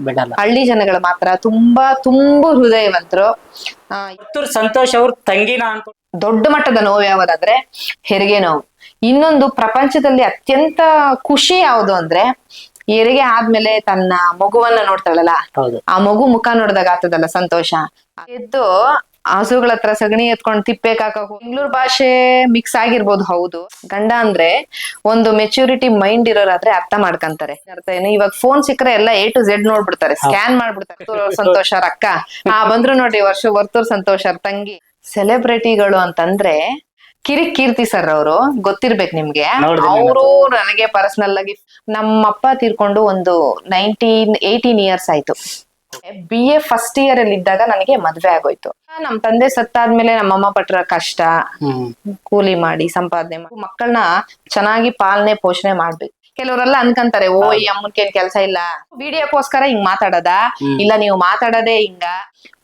ಬಿಡಲ್ಲ. ಹಳ್ಳಿ ಜನಗಳು ಮಾತ್ರ ತುಂಬಾ ಹೃದಯವಂತರು. ಪುತ್ತೂರು ಸಂತೋಷ್ ಅವ್ರ ತಂಗಿನ ಅನ್ಕೊಂಡು ದೊಡ್ಡ ಮಟ್ಟದ ನೋವು ಯಾವ್ದಾದ್ರೆ ಹೆರಿಗೆ ನೋವು. ಇನ್ನೊಂದು ಪ್ರಪಂಚದಲ್ಲಿ ಅತ್ಯಂತ ಖುಷಿ ಯಾವುದು ಅಂದ್ರೆ ಹೆರಿಗೆ ಆದ್ಮೇಲೆ ತನ್ನ ಮಗುವನ್ನ ನೋಡ್ತಾಳಲ್ಲ, ಹೌದು. ಆ ಮಗು ಮುಖ ನೋಡಿದಾಗ ಆಗ್ತದಲ್ಲ ಸಂತೋಷ. ಎದ್ದು ಹಸುಗಳ ಹತ್ರ ಸಗಣಿ ಎತ್ಕೊಂಡು ತಿಪ್ಪೆ ಕಾಕಕ್. ಬೆಂಗಳೂರು ಭಾಷೆ ಮಿಕ್ಸ್ ಆಗಿರ್ಬೋದು, ಹೌದು. ಗಂಡ ಅಂದ್ರೆ ಒಂದು ಮೆಚುರಿಟಿ ಮೈಂಡ್ ಇರೋರಾದ್ರೆ ಅರ್ಥ ಮಾಡ್ಕಂತಾರೆ. ಅರ್ಥ ಏನು, ಇವಾಗ ಫೋನ್ ಸಿಕ್ಕರೆ ಎಲ್ಲ A to Z ನೋಡ್ಬಿಡ್ತಾರೆ, ಸ್ಕ್ಯಾನ್ ಮಾಡ್ಬಿಡ್ತಾರೆ. ಸಂತೋಷ್ ಅವ್ರ ಅಕ್ಕ ಬಂದ್ರು ನೋಡಿ, ವರ್ತೂರ್ ಸಂತೋಷ್ ಅವ್ರ ತಂಗಿ. ಸೆಲೆಬ್ರಿಟಿಗಳು ಅಂತಂದ್ರೆ ಕೀರ್ತಿ ಸರ್ ಅವರು ಗೊತ್ತಿರ್ಬೇಕು ನಿಮ್ಗೆ. ಅವರು ನನಗೆ ಪರ್ಸನಲ್ ಆಗಿ, ನಮ್ಮಪ್ಪ ತೀರ್ಕೊಂಡು ಒಂದು 18 ಇಯರ್ಸ್ ಆಯ್ತು. BA ಫಸ್ಟ್ ಇಯರ್ ಅಲ್ಲಿ ಇದ್ದಾಗ ನನಗೆ ಮದ್ವೆ ಆಗೋಯ್ತು. ನಮ್ ತಂದೆ ಸತ್ತಾದ್ಮೇಲೆ ನಮ್ಮಮ್ಮ ಪಟ್ರ ಕಷ್ಟ, ಕೂಲಿ ಮಾಡಿ ಸಂಪಾದನೆ ಮಾಡಿ ಮಕ್ಕಳನ್ನ ಚೆನ್ನಾಗಿ ಪಾಲನೆ ಪೋಷಣೆ ಮಾಡ್ಬೇಕು. ಕೆಲವರೆಲ್ಲ ಅನ್ಕಂತಾರೆ, ಓ ಈ ಅಮ್ಮನ್ಕೇನ್ ಕೆಲ್ಸ ಇಲ್ಲ, ವಿಡಿಯೋಕ್ಕೋಸ್ಕರ ಹಿಂಗ್ ಮಾತಾಡದ, ಇಲ್ಲ ನೀವು ಮಾತಾಡೋದೇ ಹಿಂಗ.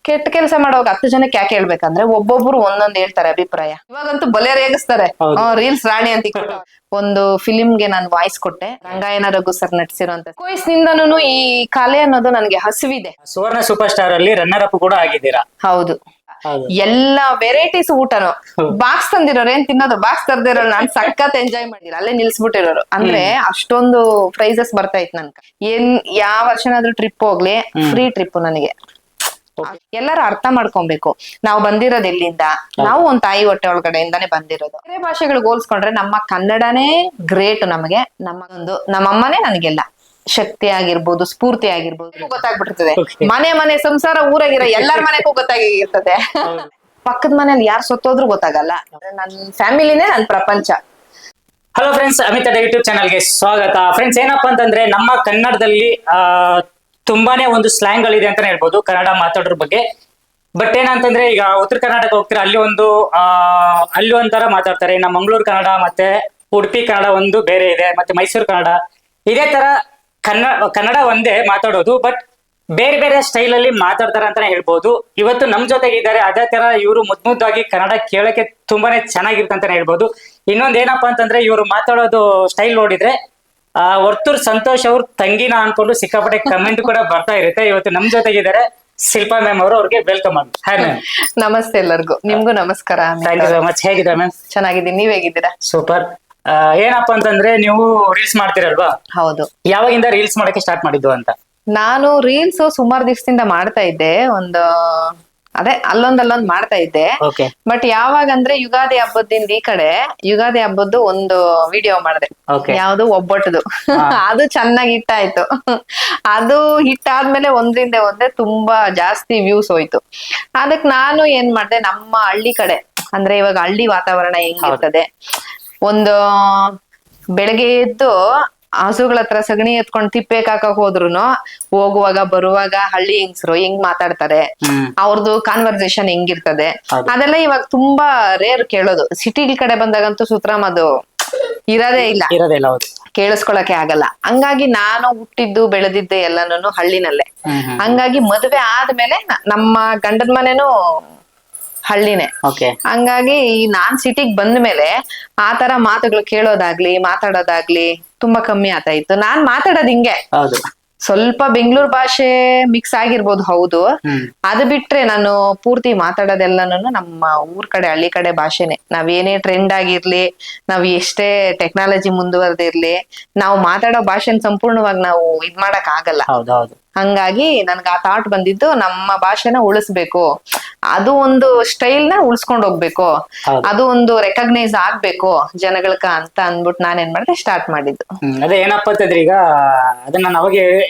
ಕೆಟ್ಟ ಕೆಲಸ ಮಾಡೋವಾಗ 10 ಜನಕ್ಕೆ ಯಾಕೆ ಹೇಳ್ಬೇಕಂದ್ರೆ ಒಬ್ಬೊಬ್ರು ಒಂದೊಂದ್ ಹೇಳ್ತಾರೆ ಅಭಿಪ್ರಾಯ. ಇವಾಗಂತೂ ಬಲೆ ರೇಗಿಸ್ತಾರೆ, ರೀಲ್ಸ್ ರಾಣಿ ಅಂತ. ಒಂದು ಫಿಲಿಂಗೆ ನಾನು ವಾಯ್ಸ್ ಕೊಟ್ಟೆ, ರಂಗಾಯಣ ರಘು ಸರ್ ನಟಿಸಿರುವಂತ. ವಯಸ್ಸಿನಿಂದನೂ ಈ ಕಲೆ ಅನ್ನೋದು ನನಗೆ ಹಸಿವಿದೆ. ಸುವರ್ಣ ಸೂಪರ್ ಸ್ಟಾರ್ ಅಲ್ಲಿ ರನ್ನರ್ ಅಪ್ ಕೂಡ ಆಗಿದ್ದೀರಾ. ಹೌದು. ಎಲ್ಲಾ ವೆರೈಟೀಸ್ ಊಟನು ಬಾಕ್ಸ್ ತಂದಿರೋರು, ಏನ್ ತಿನ್ನೋದು ಬಾಕ್ಸ್ ತರ್ದಿರೋರು, ನಾನ್ ಸಖತ್ ಎಂಜಾಯ್ ಮಾಡಿರ. ಅಲ್ಲೇ ನಿಲ್ಸ್ಬಿಟ್ಟಿರೋರು. ಅಂದ್ರೆ ಅಷ್ಟೊಂದು ಪ್ರೈಸಸ್ ಬರ್ತಾ ಇತ್ತು ನನ್ಕ. ಯಾವ ವರ್ಷನಾದ್ರೂ ಟ್ರಿಪ್ ಹೋಗ್ಲಿ, ಫ್ರೀ ಟ್ರಿಪ್ ನನಗೆ. ಎಲ್ಲರೂ ಅರ್ಥ ಮಾಡ್ಕೊಬೇಕು, ನಾವು ಬಂದಿರೋದು ಎಲ್ಲಿಂದ, ನಾವು ಒಂದ್ ತಾಯಿ ಹೊಟ್ಟೆ ಒಳಗಡೆಯಿಂದಾನೇ ಬಂದಿರೋದು. ಬೇರೆ ಭಾಷೆಗಳಿಗೆ ಹೋಲ್ಸ್ಕೊಂಡ್ರೆ ನಮ್ಮ ಕನ್ನಡನೇ ಗ್ರೇಟ್. ನಮಗೆ ನಮ್ಮಮ್ಮನೇ ನನಗೆಲ್ಲ ಶಕ್ತಿ ಆಗಿರ್ಬೋದು, ಸ್ಫೂರ್ತಿ ಆಗಿರ್ಬೋದು ಗೊತ್ತಾಗ್ಬಿಟ್ಟಿರ್ತದೆ. ಮನೆ ಸಂಸಾರ ಊರಾಗಿರೋ ಎಲ್ಲಾರ ಮನೆಗೂ ಗೊತ್ತಾಗಿರ್ತದೆ. ಪಕ್ಕದ ಮನೇಲಿ ಯಾರು ಸತ್ತೋದ್ರು ಗೊತ್ತಾಗಲ್ಲ. ನನ್ ಫ್ಯಾಮಿಲಿನೇ ನನ್ ಪ್ರಪಂಚ. ಹಲೋ ಫ್ರೆಂಡ್ಸ್, ಅಮಿತ್ ಯೂಟ್ಯೂಬ್ ಚಾನಲ್ಗೆ ಸ್ವಾಗತ. ಫ್ರೆಂಡ್ಸ್, ಏನಪ್ಪಾ ಅಂತಂದ್ರೆ ನಮ್ಮ ಕನ್ನಡದಲ್ಲಿ ತುಂಬಾನೇ ಒಂದು ಸ್ಲ್ಯಾಂಗ್ ಗಳಿದೆ ಅಂತಾನೆ ಹೇಳ್ಬೋದು ಕನ್ನಡ ಮಾತಾಡೋದ್ರ ಬಗ್ಗೆ. ಬಟ್ ಏನಂತಂದ್ರೆ ಈಗ ಉತ್ತರ ಕರ್ನಾಟಕ ಹೋಗ್ತೀರಾ, ಅಲ್ಲಿ ಒಂಥರ ಮಾತಾಡ್ತಾರೆ. ನಮ್ಮ ಮಂಗಳೂರು ಕನ್ನಡ ಮತ್ತೆ ಉಡುಪಿ ಕನ್ನಡ ಒಂದು ಬೇರೆ ಇದೆ, ಮತ್ತೆ ಮೈಸೂರು ಕನ್ನಡ ಇದೇ ತರ. ಕನ್ನಡ ಒಂದೇ ಮಾತಾಡೋದು, ಬಟ್ ಬೇರೆ ಬೇರೆ ಸ್ಟೈಲ್ ಅಲ್ಲಿ ಮಾತಾಡ್ತಾರ ಅಂತಾನೆ ಹೇಳ್ಬೋದು. ಇವತ್ತು ನಮ್ ಜೊತೆಗೆ ಇದ್ದಾರೆ, ಅದೇ ತರ ಇವರು ಮುದ್ದಾಗಿ ಕನ್ನಡ ಕೇಳಕ್ಕೆ ತುಂಬಾನೇ ಚೆನ್ನಾಗಿರ್ತಂತಾನೆ ಹೇಳ್ಬೋದು. ಇನ್ನೊಂದ್ ಏನಪ್ಪಾ ಅಂತಂದ್ರೆ ಇವರು ಮಾತಾಡೋದು ಸ್ಟೈಲ್ ನೋಡಿದ್ರೆ ವರ್ತೂರ್ ಸಂತೋಷ್ ಅವ್ರ ತಂಗಿನ ಅನ್ಕೊಂಡು ಸಿಕ್ಕಾಪಟ್ಟೆ ಕಮೆಂಟ್ ಕೂಡ ಬರ್ತಾ ಇರುತ್ತೆ. ಇವತ್ತು ನಮ್ ಜೊತೆಗಿದ್ದಾರೆ ಶಿಲ್ಪಾ ಮ್ಯಾಮ್ ಅವರು. ಅವ್ರಿಗೆ ವೆಲ್ಕಮ್ ಮ್ಯಾಮ್. Hi ma'am. ನಮಸ್ತೆ ಎಲ್ಲರಿಗೂ. ನಿಮ್ಗೂ ನಮಸ್ಕಾರ. Thank you so much. ಹೇಗಿದ್ದೀರಾ ಮ್ಯಾಮ್? ಚೆನ್ನಾಗಿದ್ದೀನಿ, ನೀವ್ ಹೇಗಿದ್ದೀರಾ? ಸೂಪರ್. ಏನಪ್ಪಾ ಅಂತಂದ್ರೆ ನೀವು ರೀಲ್ಸ್ ಮಾಡ್ತೀರಲ್ವಾ? ಹೌದು. ಯಾವಾಗಿಂದ ರೀಲ್ಸ್ ಮಾಡಕ್ಕೆ ಸ್ಟಾರ್ಟ್ ಮಾಡಿದ್ದು ಅಂತ? ನಾನು ರೀಲ್ಸ್ ಸುಮಾರು ದಿವಸದಿಂದ ಮಾಡ್ತಾ ಇದ್ದೆ. ಅದೇ ಅಲ್ಲೊಂದ್ ಮಾಡ್ತಾ ಇದ್ದೆ. ಬಟ್ ಯಾವಾಗ ಅಂದ್ರೆ ಯುಗಾದಿ ಹಬ್ಬದಿಂದ ಈ ಕಡೆ ಯುಗಾದಿ ಹಬ್ಬದ್ದು ಒಂದು ವಿಡಿಯೋ ಮಾಡಿದೆ. ಯಾವ್ದು ಒಬ್ಬಟ್ಟದು. ಅದು ಚೆನ್ನಾಗಿ ಹಿಟ್ ಆಯ್ತು. ಅದು ಹಿಟ್ ಆದ್ಮೇಲೆ ಒಂದ್ರಿಂದ ಒಂದೇ ತುಂಬಾ ಜಾಸ್ತಿ ವ್ಯೂಸ್ ಹೋಯ್ತು. ಅದಕ್ ನಾನು ಏನ್ ಮಾಡ್ದೆ, ನಮ್ಮ ಹಳ್ಳಿ ಕಡೆ ಅಂದ್ರೆ ಇವಾಗ ಹಳ್ಳಿ ವಾತಾವರಣ ಹೆಂಗಿರ್ತದೆ, ಒಂದು ಬೆಳಗ್ಗೆ ಎದ್ದು ಹಸುಗಳ ಹತ್ರ ಸಗಣಿ ಎತ್ಕೊಂಡ್ ತಿಪ್ಪೆ ಕಾಕಕ್ ಹೋದ್ರುನು ಹೋಗುವಾಗ ಬರುವಾಗ ಹಳ್ಳಿ ಹೆಂಗ್ಸ್ರು ಹೆಂಗ್ ಮಾತಾಡ್ತಾರೆ, ಅವ್ರದ್ದು ಕಾನ್ವರ್ಸೇಷನ್ ಹೆಂಗಿರ್ತದೆ, ಅದೆಲ್ಲ ಇವಾಗ ತುಂಬಾ ರೇರ್ ಕೇಳೋದು. ಸಿಟಿ ಕಡೆ ಬಂದಾಗಂತೂ ಸುತರಾಮ್ ಅದು ಇರೋದೇ ಇಲ್ಲ, ಕೇಳಿಸ್ಕೊಳಕ್ಕೆ ಆಗಲ್ಲ. ಹಂಗಾಗಿ ನಾನು ಹುಟ್ಟಿದ್ದು ಬೆಳೆದಿದ್ದೆ ಎಲ್ಲಾನು ಹಳ್ಳಿನಲ್ಲೇ. ಹಂಗಾಗಿ ಮದ್ವೆ ಆದ್ಮೇಲೆ ನಮ್ಮ ಗಂಡದ ಮನೆನೂ ಹಳ್ಳಿನೇ. ಹಂಗಾಗಿ ನಾನ್ ಸಿಟಿಗ್ ಬಂದ್ಮೇಲೆ ಆ ತರ ಮಾತುಗಳು ಕೇಳೋದಾಗ್ಲಿ ಮಾತಾಡೋದಾಗ್ಲಿ ತುಂಬಾ ಕಮ್ಮಿ ಆಗ್ತಾ ಇತ್ತು. ನಾನ್ ಮಾತಾಡೋದ್ ಹಿಂಗೆ, ಸ್ವಲ್ಪ ಬೆಂಗಳೂರು ಭಾಷೆ ಮಿಕ್ಸ್ ಆಗಿರ್ಬೋದು, ಹೌದು. ಅದು ಬಿಟ್ರೆ ನಾನು ಪೂರ್ತಿ ಮಾತಾಡೋದೆಲ್ಲನೂ ನಮ್ಮ ಊರ್ ಕಡೆ ಹಳ್ಳಿ ಕಡೆ ಭಾಷೆನೆ. ನಾವೇನೇ ಟ್ರೆಂಡ್ ಆಗಿರ್ಲಿ, ನಾವ್ ಎಷ್ಟೇ ಟೆಕ್ನಾಲಜಿ ಮುಂದುವರೆದಿರ್ಲಿ, ನಾವು ಮಾತಾಡೋ ಭಾಷೆನ ಸಂಪೂರ್ಣವಾಗಿ ನಾವು ಇದ್ ಮಾಡಕ್ ಆಗಲ್ಲ. ಹಂಗಾಗಿ ನನ್ಗೆ ಆ ಥಾಟ್ ಬಂದಿದ್ದು, ನಮ್ಮ ಭಾಷೆನ ಉಳಿಸ್ಬೇಕು, ಅದು ಒಂದು ಸ್ಟೈಲ್ ನ ಉಳ್ಸ್ಕೊಂಡ್ ಹೋಗ್ಬೇಕು, ಅದು ಒಂದು ರೆಕಗ್ನೈಸ್ ಆಗ್ಬೇಕು ಜನಗಳ್ಕ ಅಂತ ಅಂದ್ಬಿಟ್ಟು ನಾನೇನ್ ಮಾಡಿದೆ, ಸ್ಟಾರ್ಟ್ ಮಾಡಿದ್ದು. ಅದೇ ಏನಪ್ಪಾ ಅಂತಂದ್ರೆ ಈಗ ಅದನ್ನ ನಾನು ಅವಾಗ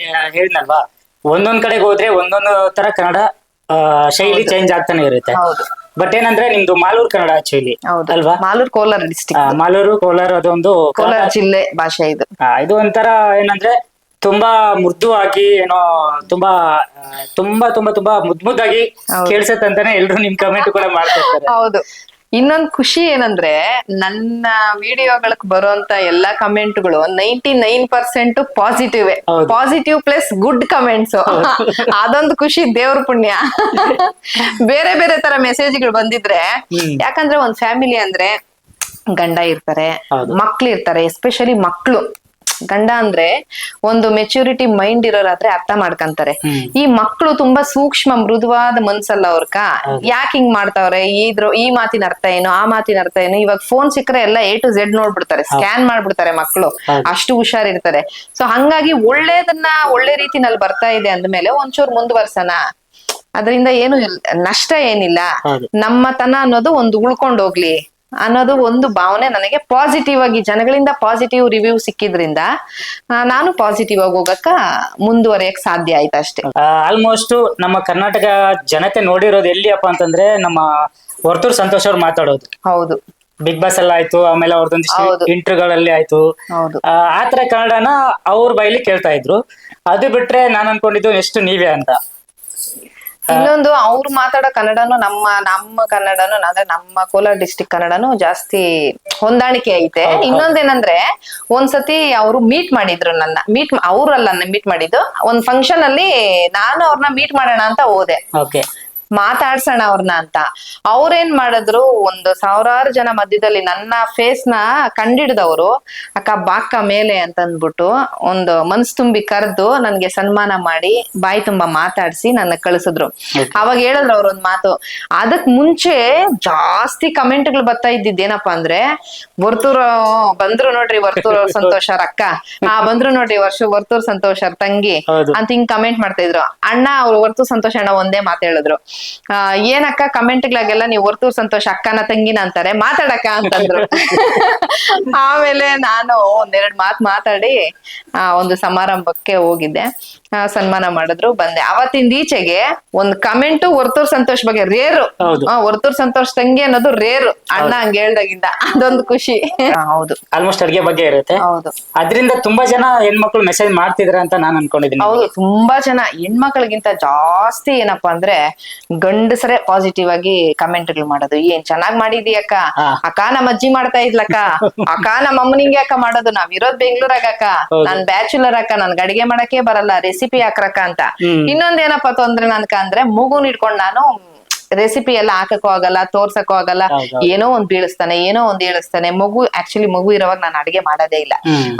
ಹೇಳಿದ್ನಲ್ವಾ, ಒಂದೊಂದ್ ಕಡೆಗೆ ಹೋದ್ರೆ ಒಂದೊಂದು ತರ ಕನ್ನಡ ಶೈಲಿ ಚೇಂಜ್ ಆಗ್ತಾನೆ ಇರುತ್ತೆ. ಬಟ್ ಏನಂದ್ರೆ ನಿಮ್ದು ಮಾಲೂರು ಕನ್ನಡ ಆಕ್ಚುಲಿ ಅಲ್ವಾ? ಮಾಲೂರು ಕೋಲಾರ ಡಿಸ್ಟ್ರಿಕ್ಟ್. ಮಾಲೂರು ಕೋಲಾರ, ಅದೊಂದು ಕೋಲಾರ ಜಿಲ್ಲೆ ಭಾಷೆ ಇದು. ಇದು ಒಂಥರ ಏನಂದ್ರೆ ತುಂಬಾ ಮೃದುವಾಗಿ, ಏನೋ ತುಂಬಾ ತುಂಬಾ ತುಂಬಾ ತುಂಬಾ ಮುದ್ದಾಗಿ ಕೇಳಿಸತ್ತೆ ಅಂತಾನೆ ಎಲ್ರು ನಿಮ್ ಕಮೆಂಟ್ ಕೂಡ ಮಾಡ್ತಾ ಇರ್ತಾರೆ. ಹೌದು. ಇನ್ನೊಂದ್ ಖುಷಿ ಏನಂದ್ರೆ, ನನ್ನ ವಿಡಿಯೋಗಳಿಗೆ ಬರುವಂತ ಎಲ್ಲಾ ಕಮೆಂಟ್ಗಳು 99% positive, positive plus good comments. ಅದೊಂದು ಖುಷಿ, ದೇವ್ರ ಪುಣ್ಯ. ಬೇರೆ ಬೇರೆ ತರ ಮೆಸೇಜ್ಗಳು ಬಂದಿದ್ರೆ, ಯಾಕಂದ್ರೆ ಒಂದ್ ಫ್ಯಾಮಿಲಿ ಅಂದ್ರೆ ಗಂಡ ಇರ್ತಾರೆ, ಮಕ್ಳು ಇರ್ತಾರೆ, ಎಸ್ಪೆಷಲಿ ಮಕ್ಳು ಗಂಡ ಅಂದ್ರೆ ಒಂದು ಮೆಚುರಿಟಿ ಮೈಂಡ್ ಇರೋರಾದ್ರೆ ಅರ್ಥ ಮಾಡ್ಕಂತಾರೆ. ಈ ಮಕ್ಕಳು ತುಂಬಾ ಸೂಕ್ಷ್ಮ ಮೃದುವಾದ ಮನ್ಸಲ್ಲ ಅವ್ರಕ. ಯಾಕೆ ಹಿಂಗ್ ಮಾಡ್ತಾವ್ರೆ, ಈ ಮಾತಿನ ಅರ್ಥ ಏನು, ಆ ಮಾತಿನ ಅರ್ಥ ಏನು. ಇವಾಗ ಫೋನ್ ಸಿಕ್ಕರೆ ಎಲ್ಲ A to Z ನೋಡ್ಬಿಡ್ತಾರೆ, ಸ್ಕ್ಯಾನ್ ಮಾಡ್ಬಿಡ್ತಾರೆ ಮಕ್ಕಳು, ಅಷ್ಟು ಹುಷಾರಿರ್ತಾರೆ. ಸೊ ಹಂಗಾಗಿ ಒಳ್ಳೇದನ್ನ ಒಳ್ಳೆ ರೀತಿನಲ್ಲಿ ಬರ್ತಾ ಇದೆ ಅಂದ್ಮೇಲೆ ಒಂಚೂರು ಮುಂದುವರ್ಸನ, ಅದರಿಂದ ಏನು ನಷ್ಟ ಏನಿಲ್ಲ, ನಮ್ಮತನ ಅನ್ನೋದು ಒಂದು ಉಳ್ಕೊಂಡ್ ಹೋಗ್ಲಿ ಅನ್ನೋದು ಒಂದು ಭಾವನೆ ನನಗೆ. ಪಾಸಿಟಿವ್ ಆಗಿ ಜನಗಳಿಂದ ಪಾಸಿಟಿವ್ ರಿವ್ಯೂ ಸಿಕ್ಕಿದ್ರಿಂದ ನಾನು ಪಾಸಿಟಿವ್ ಆಗಿ ಹೋಗಕ್ಕ ಮುಂದುವರಿಯಕ್ ಸಾಧ್ಯ ಆಯ್ತು ಅಷ್ಟೇ. ಆಲ್ಮೋಸ್ಟ್ ನಮ್ಮ ಕರ್ನಾಟಕ ಜನತೆ ನೋಡಿರೋದು ಎಲ್ಲಿಯಪ್ಪ ಅಂತಂದ್ರೆ ನಮ್ಮ ವರ್ತೂರ್ ಸಂತೋಷ್ ಅವ್ರು ಮಾತಾಡೋದು. ಹೌದು, ಬಿಗ್ ಬಾಸ್ ಎಲ್ಲ ಆಯ್ತು, ಆಮೇಲೆ ಅವ್ರದ್ದೊಂದಿಷ್ಟು ಇಂಟರ್ವ್ಯೂಗಳಲ್ಲಿ ಆಯ್ತು, ಹೌದು. ಆತರ ಕನ್ನಡನ ಅವ್ರ ಬೈಲಿ ಕೇಳ್ತಾ ಇದ್ರು. ಅದು ಬಿಟ್ರೆ ನಾನ್ ಅನ್ಕೊಂಡಿದ್ದು ಎಷ್ಟು ನೀವೇ ಅಂತ. ಇನ್ನೊಂದು ಅವ್ರು ಮಾತಾಡೋ ಕನ್ನಡನು ನಮ್ಮ ಕನ್ನಡನು ಅಂದ್ರೆ ನಮ್ಮ ಕೋಲಾರ ಡಿಸ್ಟಿಕ್ ಕನ್ನಡನು ಜಾಸ್ತಿ ಹೊಂದಾಣಿಕೆ ಐತೆ. ಇನ್ನೊಂದೇನಂದ್ರೆ ಒಂದ್ಸತಿ ಅವ್ರು ಮೀಟ್ ಮಾಡಿದ್ರು ನನ್ನ, ಅವ್ರಲ್ಲ ಮೀಟ್ ಮಾಡಿದ್ದು ಒಂದ್ ಫಂಕ್ಷನ್ ಅಲ್ಲಿ. ನಾನು ಅವ್ರನ್ನ ಮೀಟ್ ಮಾಡೋಣ ಅಂತ ಹೋದೆ, ಮಾತಾಡ್ಸೋಣ ಅವ್ರನ್ನ ಅಂತ. ಅವ್ರೇನ್ ಮಾಡಿದ್ರು, ಒಂದು 1000 ಜನ ಮಧ್ಯದಲ್ಲಿ ನನ್ನ ಫೇಸ್ ನ ಕಂಡಿಡ್ದವ್ರು, ಅಕ್ಕ ಬಾಕ್ಕ ಮೇಲೆ ಅಂತ ಅಂದ್ಬಿಟ್ಟು ಒಂದು ಮನ್ಸ್ ತುಂಬಿ ಕರೆದು ನನ್ಗೆ ಸನ್ಮಾನ ಮಾಡಿ ಬಾಯಿ ತುಂಬಾ ಮಾತಾಡ್ಸಿ ನನ್ನ ಕಳಿಸಿದ್ರು. ಅವಾಗ ಹೇಳಿದ್ರು ಅವ್ರ ಒಂದ್ ಮಾತು. ಅದಕ್ ಮುಂಚೆ ಜಾಸ್ತಿ ಕಮೆಂಟ್ಗಳು ಬರ್ತಾ ಇದ್ದಿದ್ದೇನಪ್ಪಾ ಅಂದ್ರೆ, ವರ್ತೂರ್ ಬಂದ್ರು ನೋಡ್ರಿ, ವರ್ತೂರ್ ಸಂತೋಷ್ ಅವ್ರ ಅಕ್ಕ, ಬಂದ್ರು ನೋಡ್ರಿ ವರ್ತೂರ್ ಸಂತೋಷ್ ಅವ್ರ ತಂಗಿ ಅಂತ ಹಿಂಗ್ ಕಮೆಂಟ್ ಮಾಡ್ತಾ ಇದ್ರು. ಅಣ್ಣ ಅವ್ರು ವರ್ತೂರ್ ಸಂತೋಷ್ ಅಣ್ಣ ಒಂದೇ ಮಾತು ಹೇಳಿದ್ರು, ಏನಕ್ಕ ಕಮೆಂಟ್ಗಳಿಗೆಲ್ಲ ನೀವು ವರ್ತೂರ್ ಸಂತೋಷ್ ಅಕ್ಕನ ತಂಗಿನ ಅಂತಾರೆ, ಮಾತಾಡಕ್ಕ ಅಂತಂದ್ರು. ಆಮೇಲೆ ನಾನು ಒಂದೆರಡು ಮಾತಾಡಿ ಒಂದು ಸಮಾರಂಭಕ್ಕೆ ಹೋಗಿದ್ದೆ, ಸನ್ಮಾನ ಮಾಡಿದ್ರು, ಬಂದೆ. ಅವತ್ತಿಂದ ಈಚೆಗೆ ಒಂದ್ ಕಮೆಂಟು ವರ್ತೂರ್ ಸಂತೋಷ್ ಬಗ್ಗೆ ರೇರು. ವರ್ತೂರ್ ಸಂತೋಷ್ ತಂಗಿ ಅನ್ನೋದು ರೇರು, ಅಣ್ಣ ಹಂಗ ಹೇಳ್ದಾಗಿಂದ. ಅದೊಂದು ಖುಷಿ. ಹೌದು, ಆಲ್ಮೋಸ್ಟ್ ಅಡ್ಗೆ ಬಗ್ಗೆ ಇರುತ್ತೆ. ಹೌದು, ಅದರಿಂದ ತುಂಬಾ ಜನ ಹೆಣ್ಮಕ್ಳು ಮೆಸೇಜ್ ಮಾಡ್ತಿದ್ರ ಅಂತ ನಾನು ಅನ್ಕೊಂಡಿದ್ದೀನಿ. ಹೌದು, ತುಂಬಾ ಜನ ಹೆಣ್ಮಕ್ಳಿಗಿಂತ ಜಾಸ್ತಿ ಏನಪ್ಪಾ ಅಂದ್ರೆ ಗಂಡಸರೇ ಪಾಸಿಟಿವ್ ಆಗಿ ಕಮೆಂಟ್ಗಳು ಮಾಡೋದು. ಏನ್ ಚೆನ್ನಾಗ್ ಮಾಡಿದೀಯಕ್ಕ, ಅಕ್ಕ ನಮ್ಮ ಅಜ್ಜಿ ಮಾಡ್ತಾ ಇದ್ಲಕ್ಕ, ಅಕ್ಕ ನಮ್ಮ ಅಮ್ಮನಿಂಗೆ ಅಕ್ಕ ಮಾಡೋದು, ನಾವ್ ಇರೋದ್ ಬೆಂಗ್ಳೂರಾಗ ಅಕ್ಕ, ನಾನ್ ಬ್ಯಾಚುಲರ್ ಅಕ್ಕ, ನನ್ಗೆ ಅಡಿಗೆ ಮಾಡಕ್ಕೆ ಬರಲ್ಲ, ರೆಸಿಪಿ ಹಾಕ್ರಕ್ಕ ಅಂತ. ಇನ್ನೊಂದೇನಪ್ಪ ತೊಂದ್ರೆ ನನ್ಕ ಅಂದ್ರೆ, ಮಗುನ್ ಇಟ್ಕೊಂಡ್ ನಾನು ರೆಸಿಪಿ ಎಲ್ಲ ಹಾಕಕ್ಕೂ ಆಗಲ್ಲ, ತೋರ್ಸಕ್ಕೂ ಆಗಲ್ಲ. ಏನೋ ಒಂದ್ ಬೀಳಿಸ್ತಾನೆ, ಏನೋ ಒಂದ್ ಹೇಳಿಸ್ತಾನೆ. ಆಕ್ಚುಲಿ ಮಗು ಇರೋವಾಗ ನಾನು ಅಡಿಗೆ ಮಾಡೋದೇ ಇಲ್ಲ.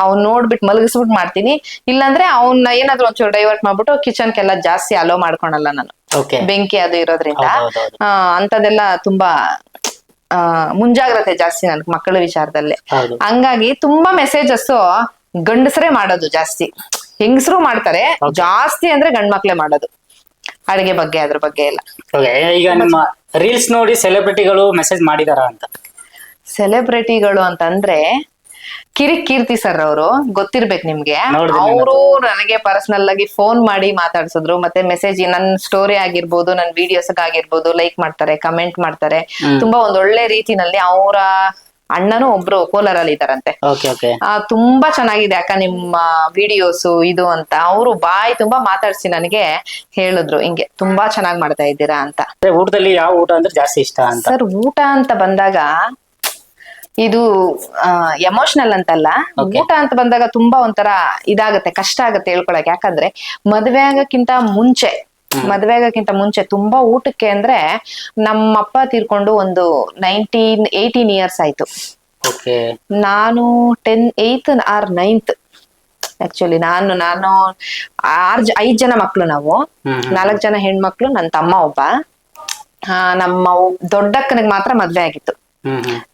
ಅವ್ನ್ ನೋಡ್ಬಿಟ್ಟು ಮಲಗಿಸ್ಬಿಟ್ಟು ಮಾಡ್ತೀನಿ, ಇಲ್ಲಾಂದ್ರೆ ಅವ್ನ ಏನಾದ್ರು ಒಂಚೂರು ಡೈವರ್ಟ್ ಮಾಡ್ಬಿಟ್ಟು ಕಿಚನ್ಗೆಲ್ಲ ಜಾಸ್ತಿ ಅಲೋ ಮಾಡ್ಕೊಳಲ್ಲ ನಾನು, ಬೆಂಕಿ ಅದು ಇರೋದ್ರಿಂದ. ಅಂತದೆಲ್ಲ ತುಂಬಾ ಮುಂಜಾಗ್ರತೆ ಜಾಸ್ತಿ ನನ್ಗೆ ಮಕ್ಕಳ ವಿಚಾರದಲ್ಲಿ. ಹಂಗಾಗಿ ತುಂಬಾ ಮೆಸೇಜಸ್ ಗಂಡಸರೇ ಮಾಡೋದು ಜಾಸ್ತಿ, ಹೆಂಗಸರು ಮಾಡ್ತಾರೆ ಜಾಸ್ತಿ ಅಂದ್ರೆ ಗಂಡ್ ಮಕ್ಳೇ ಮಾಡೋದು ಅಡಿಗೆ ಬಗ್ಗೆ, ಅದ್ರ ಬಗ್ಗೆ ಎಲ್ಲ. ಈಗ ನಿಮ್ಮ ರೀಲ್ಸ್ ನೋಡಿ ಸೆಲೆಬ್ರಿಟಿಗಳು ಮೆಸೇಜ್ ಮಾಡಿದಾರ ಅಂತ? ಸೆಲೆಬ್ರಿಟಿಗಳು ಅಂತಂದ್ರೆ ಕೀರ್ತಿ ಸರ್ ಅವರು, ಗೊತ್ತಿರ್ಬೇಕು ನಿಮ್ಗೆ. ಅವರು ನನಗೆ ಪರ್ಸನಲ್ ಆಗಿ ಫೋನ್ ಮಾಡಿ ಮಾತಾಡ್ಸಿದ್ರು, ಮತ್ತೆ ಮೆಸೇಜ್ ನನ್ ಸ್ಟೋರಿ ಆಗಿರ್ಬೋದು, ನನ್ ವಿಡಿಯೋಸ್ ಆಗಿರ್ಬೋದು ಲೈಕ್ ಮಾಡ್ತಾರೆ, ಕಮೆಂಟ್ ಮಾಡ್ತಾರೆ. ತುಂಬಾ ಒಂದೊಳ್ಳೆ ರೀತಿನಲ್ಲಿ. ಅವರ ಅಣ್ಣನು ಒಬ್ರು ಕೋಲಾರಲ್ಲಿ ಇದಾರಂತೆ, ತುಂಬಾ ಚೆನ್ನಾಗಿದೆ ಅಕ್ಕ ನಿಮ್ಮ ವಿಡಿಯೋಸ್ ಇದು ಅಂತ. ಅವರು ಬಾಯಿ ತುಂಬಾ ಮಾತಾಡ್ಸಿ ನನಗೆ ಹೇಳಿದ್ರು, ಹಿಂಗೆ ತುಂಬಾ ಚೆನ್ನಾಗ್ ಮಾಡ್ತಾ ಇದ್ದೀರಾ ಅಂತ. ಊಟದಲ್ಲಿ ಯಾವ ಊಟ ಅಂದ್ರೆ ಜಾಸ್ತಿ ಇಷ್ಟ ಅಂತ? ಸರ್, ಊಟ ಅಂತ ಬಂದಾಗ ಇದು ಎಮೋಷನಲ್ ಅಂತಲ್ಲ, ಊಟ ಅಂತ ಬಂದಾಗ ತುಂಬಾ ಒಂಥರ ಇದಾಗತ್ತೆ, ಕಷ್ಟ ಆಗತ್ತೆ ಹೇಳ್ಕೊಳಕ್. ಯಾಕಂದ್ರೆ ಮದ್ವೆ ಆಗಕ್ಕಿಂತ ಮುಂಚೆ ತುಂಬಾ ಊಟಕ್ಕೆ ಅಂದ್ರೆ, ನಮ್ಮಪ್ಪ ತೀರ್ಕೊಂಡು ಒಂದು 18 ಇಯರ್ಸ್ ಆಯ್ತು. ನಾನು 8th or 9th ಆಕ್ಚುಲಿ. ನಾನು 5 ಜನ ಮಕ್ಳು, ನಾವು 4 ಜನ ಹೆಣ್ಮಕ್ಳು, ನನ್ ತಮ್ಮ ಒಬ್ಬ. ನಮ್ಮ ದೊಡ್ಡಕ್ಕನಿಗೆ ಮಾತ್ರ ಮದ್ವೆ ಆಗಿತ್ತು.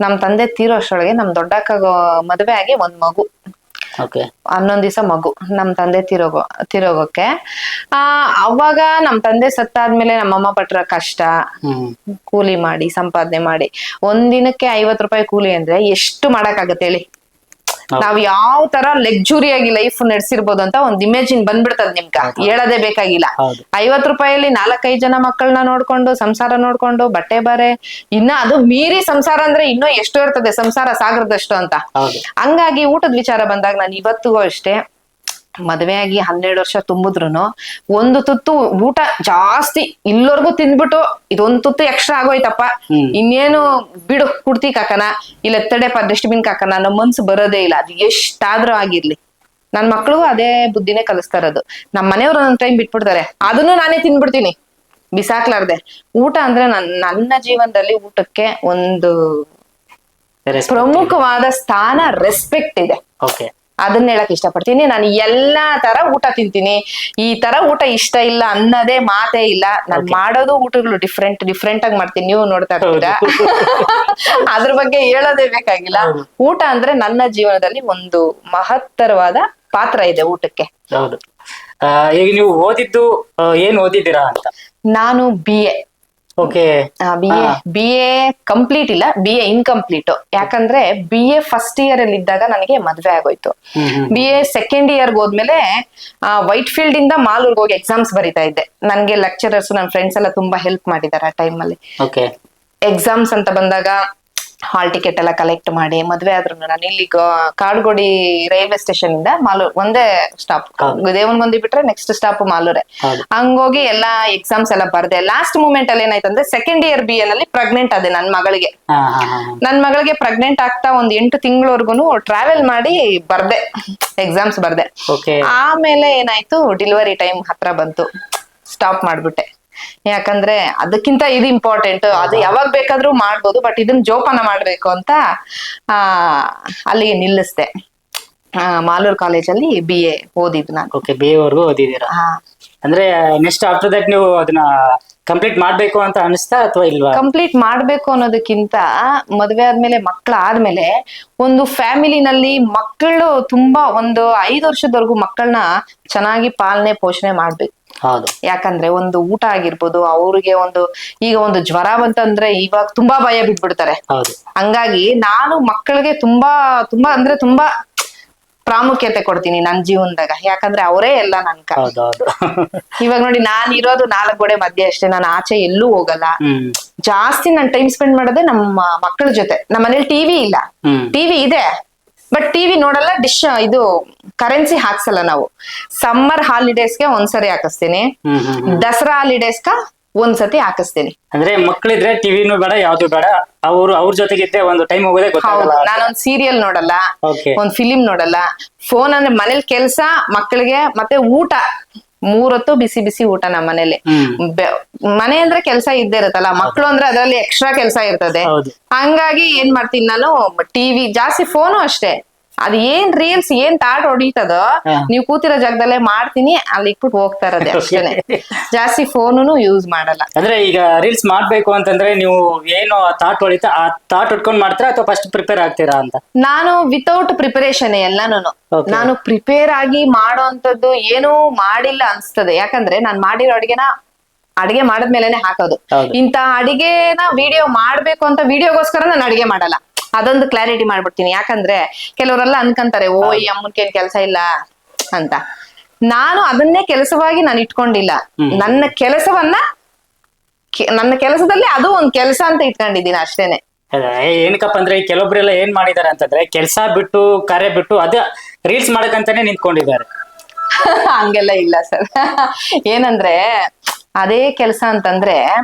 ನಮ್ ತಂದೆ ತೀರೋಷ್ರೊಳಗೆ ನಮ್ ದೊಡ್ಡಕ್ಕ ಮದ್ವೆ ಆಗಿ ಒಂದ್ ಮಗು, 11 ದಿವಸ ಮಗು ನಮ್ ತಂದೆ ತಿರೋಗೋಕೆ. ಅವಾಗ ನಮ್ ತಂದೆ ಸತ್ತಾದ್ಮೇಲೆ ನಮ್ಮಮ್ಮ ಪಟ್ರ ಕಷ್ಟ, ಕೂಲಿ ಮಾಡಿ ಸಂಪಾದನೆ ಮಾಡಿ ಒಂದಿನಕ್ಕೆ 50 ರೂಪಾಯಿ ಕೂಲಿ ಅಂದ್ರೆ ಎಷ್ಟು ಮಾಡಕ್ಕಾಗತ್ತೆ ಹೇಳಿ. ನಾವ್ ಯಾವ ತರ ಲಕ್ಸುರಿಯಾಗಿ ಲೈಫ್ ನಡೆಸಿರ್ಬೋದು ಅಂತ ಒಂದ್ ಇಮೇಜಿನ್ ಬಂದ್ಬಿಡ್ತದ ನಿಮ್ಗ, ಹೇಳೋದೇ ಬೇಕಾಗಿಲ್ಲ. 50 ರೂಪಾಯಿಲಿ 4-5 ಜನ ಮಕ್ಕಳನ್ನ ನೋಡ್ಕೊಂಡು, ಸಂಸಾರ ನೋಡ್ಕೊಂಡು, ಬಟ್ಟೆ ಬಾರೆ, ಇನ್ನ ಅದು ಮೀರಿ ಸಂಸಾರ ಅಂದ್ರೆ ಇನ್ನೂ ಎಷ್ಟು ಇರ್ತದೆ ಸಂಸಾರ ಸಾಗರದಷ್ಟು ಅಂತ. ಹಂಗಾಗಿ ಊಟದ ವಿಚಾರ ಬಂದಾಗ ನಾನು ಇವತ್ತಿಗೂ ಅಷ್ಟೇ, ಮದ್ವೆ ಆಗಿ 12 ವರ್ಷ ತುಂಬಿದ್ರುನು ಒಂದು ತುತ್ತು ಊಟ ಜಾಸ್ತಿ ಇಲ್ಲವರೆಗೂ ತಿಂದ್ಬಿಟ್ಟು ಇದೊಂದ್ ತುತ್ತು ಎಕ್ಸ್ಟ್ರಾ ಆಗೋಯ್ತಪ್ಪ, ಇನ್ನೇನು ಬಿಡು ಕುಡ್ತಿ ಕಾಕನ, ಇಲ್ಲ ತಡೆಪ ಡಸ್ಟ್ಬಿನ್ ಕಾಕನ ಅನ್ನೋ ಮನ್ಸು ಬರೋದೇ ಇಲ್ಲ. ಅದು ಎಷ್ಟಾದ್ರೂ ಆಗಿರ್ಲಿ. ನನ್ ಮಕ್ಳು ಅದೇ ಬುದ್ಧಿನೇ ಕಲಿಸ್ತಾ ಇರೋದು. ನಮ್ಮ ಮನೆಯವ್ರು ಒಂದ್ ಟೈಮ್ ಬಿಟ್ಬಿಡ್ತಾರೆ, ಅದನ್ನು ನಾನೇ ತಿಂದ್ಬಿಡ್ತೀನಿ ಬಿಸಾಕ್ಲಾರ್ದೆ. ಊಟ ಅಂದ್ರೆ ನನ್ನ ಜೀವನದಲ್ಲಿ ಊಟಕ್ಕೆ ಒಂದು ಪ್ರಮುಖವಾದ ಸ್ಥಾನ, ರೆಸ್ಪೆಕ್ಟ್ ಇದೆ. ಅದನ್ನ ಹೇಳಕ್ ಇಷ್ಟಪಡ್ತೀನಿ. ನಾನು ಎಲ್ಲಾ ತರ ಊಟ ತಿಂತೀನಿ, ಈ ತರ ಊಟ ಇಷ್ಟ ಇಲ್ಲ ಅನ್ನೋದೇ ಮಾತೇ ಇಲ್ಲ. ನಾನ್ ಮಾಡೋದು ಊಟಗಳು ಡಿಫ್ರೆಂಟ್ ಆಗಿ ಮಾಡ್ತೀನಿ, ನೀವು ನೋಡ್ತಾ ಇರ್ತೀರಾ. ಅದ್ರ ಬಗ್ಗೆ ಹೇಳೋದೇ ಬೇಕಾಗಿಲ್ಲ. ಊಟ ಅಂದ್ರೆ ನನ್ನ ಜೀವನದಲ್ಲಿ ಒಂದು ಮಹತ್ತರವಾದ ಪಾತ್ರ ಇದೆ ಊಟಕ್ಕೆ. ಹೌದು. ಈಗ ನೀವು ಓದಿದ್ದು ಏನ್ ಓದಿದ್ದೀರಾ ಅಂತ? ನಾನು BA. ಓಕೆ. BA ಕಂಪ್ಲೀಟ್ ಇಲ್ಲ, BA ಇನ್ಕಂಪ್ಲೀಟ್. ಯಾಕಂದ್ರೆ BA ಫಸ್ಟ್ ಇಯರ್ ಅಲ್ಲಿ ಇದ್ದಾಗ ನನಗೆ ಮದ್ವೆ ಆಗೋಯ್ತು. BA ಸೆಕೆಂಡ್ ಇಯರ್ ಹೋದ್ಮೇಲೆ ವೈಟ್ ಫೀಲ್ಡ್ ಇಂದ ಮಾಲೂರ್ಗೆ ಹೋಗಿ ಎಕ್ಸಾಮ್ಸ್ ಬರಿತಾ ಇದ್ದೆ. ನನ್ಗೆ ಲೆಕ್ಚರರ್ಸ್, ನನ್ನ ಫ್ರೆಂಡ್ಸ್ ಎಲ್ಲ ತುಂಬಾ ಹೆಲ್ಪ್ ಮಾಡಿದ್ದಾರೆ ಆ ಟೈಮ್ ಅಲ್ಲಿ. ಎಕ್ಸಾಮ್ಸ್ ಅಂತ ಬಂದಾಗ ಹಾಲ್ ಟಿಕೆಟ್ ಎಲ್ಲ ಕಲೆಕ್ಟ್ ಮಾಡಿ, ಮದ್ವೆ ಆದ್ರೂ ನಾನು ಇಲ್ಲಿ ಕಾಡ್ಗೋಡಿ ರೈಲ್ವೆ ಸ್ಟೇಷನ್ ಇಂದ ಮಾಲೂರ್ ಒಂದೇ ಸ್ಟಾಪ್, ದೇವನಗುಂದಿ ಬಿಟ್ರೆ ನೆಕ್ಸ್ಟ್ ಸ್ಟಾಪ್ ಮಾಲೂರೆ. ಹಂಗೋಗಿ ಎಲ್ಲಾ ಎಕ್ಸಾಮ್ಸ್ ಎಲ್ಲ ಬರ್ದೆ. ಲಾಸ್ಟ್ ಮೂಮೆಂಟ್ ಅಲ್ಲಿ ಏನಾಯ್ತಂದ್ರೆ ಸೆಕೆಂಡ್ ಇಯರ್ BA ನಲ್ಲಿ ಪ್ರೆಗ್ನೆಂಟ್ ಆದೆ ನನ್ ಮಗಳಿಗೆ ಪ್ರೆಗ್ನೆಂಟ್ ಆಗ್ತಾ ಒಂದ್ 8 ತಿಂಗಳವರೆಗೂ ಟ್ರಾವೆಲ್ ಮಾಡಿ ಬರ್ದೆ, ಎಕ್ಸಾಮ್ಸ್ ಬರ್ದೆ. ಆಮೇಲೆ ಏನಾಯ್ತು, ಡೆಲಿವರಿ ಟೈಮ್ ಹತ್ರ ಬಂತು, ಸ್ಟಾಪ್ ಮಾಡ್ಬಿಟ್ಟೆ. ಯಾಕಂದ್ರೆ ಅದಕ್ಕಿಂತ ಇದು ಇಂಪಾರ್ಟೆಂಟ್, ಅದು ಯಾವಾಗ ಬೇಕಾದ್ರೂ ಮಾಡ್ಬೋದು, ಬಟ್ ಇದನ್ನ ಜೋಪಾನ ಮಾಡ್ಬೇಕು ಅಂತ ಅಲ್ಲಿಗೆ ನಿಲ್ಲಿಸ್ದೆ. ಮಾಲೂರ್ ಕಾಲೇಜಲ್ಲಿ BA ಓದಿದ್ದು ನಾನು. ಓಕೆ, BA ವರೆಗೂ ಓದಿದ್ದೀರಾ? ಅಂದ್ರೆ ನೆಕ್ಸ್ಟ್ ಆಫ್ಟರ್ ದಟ್ ನೀವು ಅದನ್ನ ಕಂಪ್ಲೀಟ್ ಮಾಡ್ಬೇಕು ಅಂತ ಅನಿಸ್ತಾ ಅಥವಾ ಇಲ್ವಾ? ಕಂಪ್ಲೀಟ್ ಮಾಡ್ಬೇಕು ಅನ್ನೋದಕ್ಕಿಂತ ಮದ್ವೆ ಆದ್ಮೇಲೆ ಮಕ್ಕಳಾದ್ಮೇಲೆ ಒಂದು ಫ್ಯಾಮಿಲಿನಲ್ಲಿ ಮಕ್ಕಳು ತುಂಬಾ ಒಂದು 5 ವರ್ಷದವರೆಗೂ ಮಕ್ಕಳನ್ನ ಚೆನ್ನಾಗಿ ಪಾಲನೆ ಪೋಷಣೆ ಮಾಡ್ಬೇಕು. ಯಾಕಂದ್ರೆ ಒಂದು ಊಟ ಆಗಿರ್ಬೋದು, ಅವ್ರಿಗೆ ಈಗ ಒಂದು ಜ್ವರ ಬಂತಂದ್ರೆ ಇವಾಗ ತುಂಬಾ ಭಯ ಬಿಟ್ಬಿಡ್ತಾರೆ. ಹಂಗಾಗಿ ನಾನು ಮಕ್ಕಳಿಗೆ ತುಂಬಾ ಅಂದ್ರೆ ತುಂಬಾ ಪ್ರಾಮುಖ್ಯತೆ ಕೊಡ್ತೀನಿ ನನ್ನ ಜೀವನದಾಗ. ಯಾಕಂದ್ರೆ ಅವರೇ ಎಲ್ಲ ನನ್ಕ. ಇವಾಗ ನೋಡಿ, ನಾನ್ ಇರೋದು 4 ಗೋಡೆ ಮಧ್ಯೆ ಅಷ್ಟೇ, ನಾನು ಆಚೆ ಎಲ್ಲೂ ಹೋಗಲ್ಲ. ಜಾಸ್ತಿ ನಾನು ಟೈಮ್ ಸ್ಪೆಂಡ್ ಮಾಡೋದೇ ನಮ್ಮ ಮಕ್ಕಳ ಜೊತೆ. ನಮ್ಮ ಮನೇಲಿ ಟಿವಿ ಇಲ್ಲ, ಟಿವಿ ಇದೆ ಬಟ್ ಟಿವಿ ನೋಡಲ್ಲ. ಇದು ಕರೆನ್ಸಿ ಹಾಕ್ಸಲ್ಲ ನಾವು. ಸಮ್ಮರ್ ಹಾಲಿಡೇಸ್ಗೆ ಒಂದ್ಸರಿ ಹಾಕಿಸ್ತೀನಿ, ದಸರಾ ಹಾಲಿಡೇಸ್ಗ ಒಂದ್ಸತಿ ಹಾಕಿಸ್ತೀನಿ. ಅಂದ್ರೆ ಮಕ್ಕಳಿದ್ರೆ ಟಿವಿನೂ ಬೇಡ, ಯಾವ್ದು ಬೇಡ, ಅವ್ರ ಜೊತೆಗಿದ್ದೆ ಒಂದು ಟೈಮ್ ಹೋಗೋದೇ ಗೊತ್ತಾಗಲ್ಲ. ನಾನೊಂದ್ ಸೀರಿಯಲ್ ನೋಡಲ್ಲ, ಒಂದ್ ಫಿಲಿಂ ನೋಡಲ್ಲ. ಫೋನ್ ಅಂದ್ರೆ ಮನೇಲಿ ಕೆಲ್ಸ, ಮಕ್ಕಳಿಗೆ ಮತ್ತೆ ಊಟ, 3 ಹೊತ್ತು ಬಿಸಿ ಬಿಸಿ ಊಟ ನಮ್ಮ ಮನೇಲಿ. ಮನೆ ಅಂದ್ರೆ ಕೆಲ್ಸ ಇದ್ದೇ ಇರುತ್ತಲ್ಲ, ಮಕ್ಳು ಅಂದ್ರೆ ಅದ್ರಲ್ಲಿ ಎಕ್ಸ್ಟ್ರಾ ಕೆಲ್ಸ ಇರ್ತದೆ. ಹಂಗಾಗಿ ಏನ್ ಮಾಡ್ತೀನಿ ನಾನು, ಟಿವಿ ಜಾಸ್ತಿ, ಫೋನು ಅಷ್ಟೇ. ಅದ್ ಏನ್ ರೀಲ್ಸ್ ಏನ್ ತಾಟ್ ಹೊಡಿತದೋ ನೀವು ಕೂತಿರೋ ಜಾಗದಲ್ಲೇ ಮಾಡ್ತೀನಿ, ಅಲ್ಲಿ ಇಟ್ಬಿಟ್ಟು ಹೋಗ್ತಾ ಇರೋದೇ ಅಷ್ಟೇನೆ. ಜಾಸ್ತಿ ಫೋನು ಯೂಸ್ ಮಾಡಲ್ಲ. ಅಂದ್ರೆ ಈಗ ರೀಲ್ಸ್ ಮಾಡ್ಬೇಕು ಅಂತಂದ್ರೆ ನೀವು ಏನು ತಾಟ್ ಹೊಡಿತಾ ಆ ತಾಟ್ ಉಟ್ಕೊಂಡ್ ಮಾಡ್ತೀರಾ ಅಥವಾ ಫಸ್ಟ್ ಪ್ರಿಪೇರ್ ಆಗ್ತೀರಾ ಅಂತ? ನಾನು ವಿತೌಟ್ ಪ್ರಿಪರೇಷನ್ ಎಲ್ಲಾನು. ನಾನು ಪ್ರಿಪೇರ್ ಆಗಿ ಮಾಡೋ ಅಂತದ್ದು ಏನೂ ಮಾಡಿಲ್ಲ ಅನ್ಸ್ತದೆ. ಯಾಕಂದ್ರೆ ನಾನ್ ಮಾಡಿರೋ ಅಡಿಗೆ ಮಾಡದ್ಮೇಲೆನೆ ಹಾಕೋದು. ಇಂತ ಅಡಿಗೆನ ವಿಡಿಯೋ ಮಾಡ್ಬೇಕು ಅಂತ ವಿಡಿಯೋಗೋಸ್ಕರ ನಾನು ಅಡಿಗೆ ಮಾಡಲ್ಲ. ಅದೊಂದು ಕ್ಲಾರಿಟಿ ಮಾಡ್ಬಿಡ್ತೀನಿ. ಯಾಕಂದ್ರೆ ಕೆಲವರೆಲ್ಲ ಅನ್ಕಂತಾರೆ, ಓ ಈ ಅಮ್ಮನ್ಕೇನ್ ಕೆಲ್ಸ ಇಲ್ಲ ಅಂತ. ನಾನು ಅದನ್ನೇ ಕೆಲಸವಾಗಿ ನಾನು ಇಟ್ಕೊಂಡಿಲ್ಲ. ನನ್ನ ಕೆಲಸದಲ್ಲಿ ಅದು ಒಂದ್ ಕೆಲಸ ಅಂತ ಇಟ್ಕೊಂಡಿದ್ದೀನಿ ಅಷ್ಟೇನೆ. ಏನಕ್ಕಪ್ಪ ಅಂದ್ರೆ ಕೆಲವೊಬ್ರೆಲ್ಲ ಏನ್ ಮಾಡಿದಾರೆ ಅಂತಂದ್ರೆ ಕೆಲ್ಸ ಬಿಟ್ಟು ಕಾರ್ಯ ಬಿಟ್ಟು ಅದ ರೀಲ್ಸ್ ಮಾಡಕಂತಾನೆ ನಿಂತ್ಕೊಂಡಿದ್ದಾರೆ. ಹಂಗೆಲ್ಲ ಇಲ್ಲ ಸರ್. ಏನಂದ್ರೆ ಅದೇ ಕೆಲಸ ಅಂತಂದ್ರೆ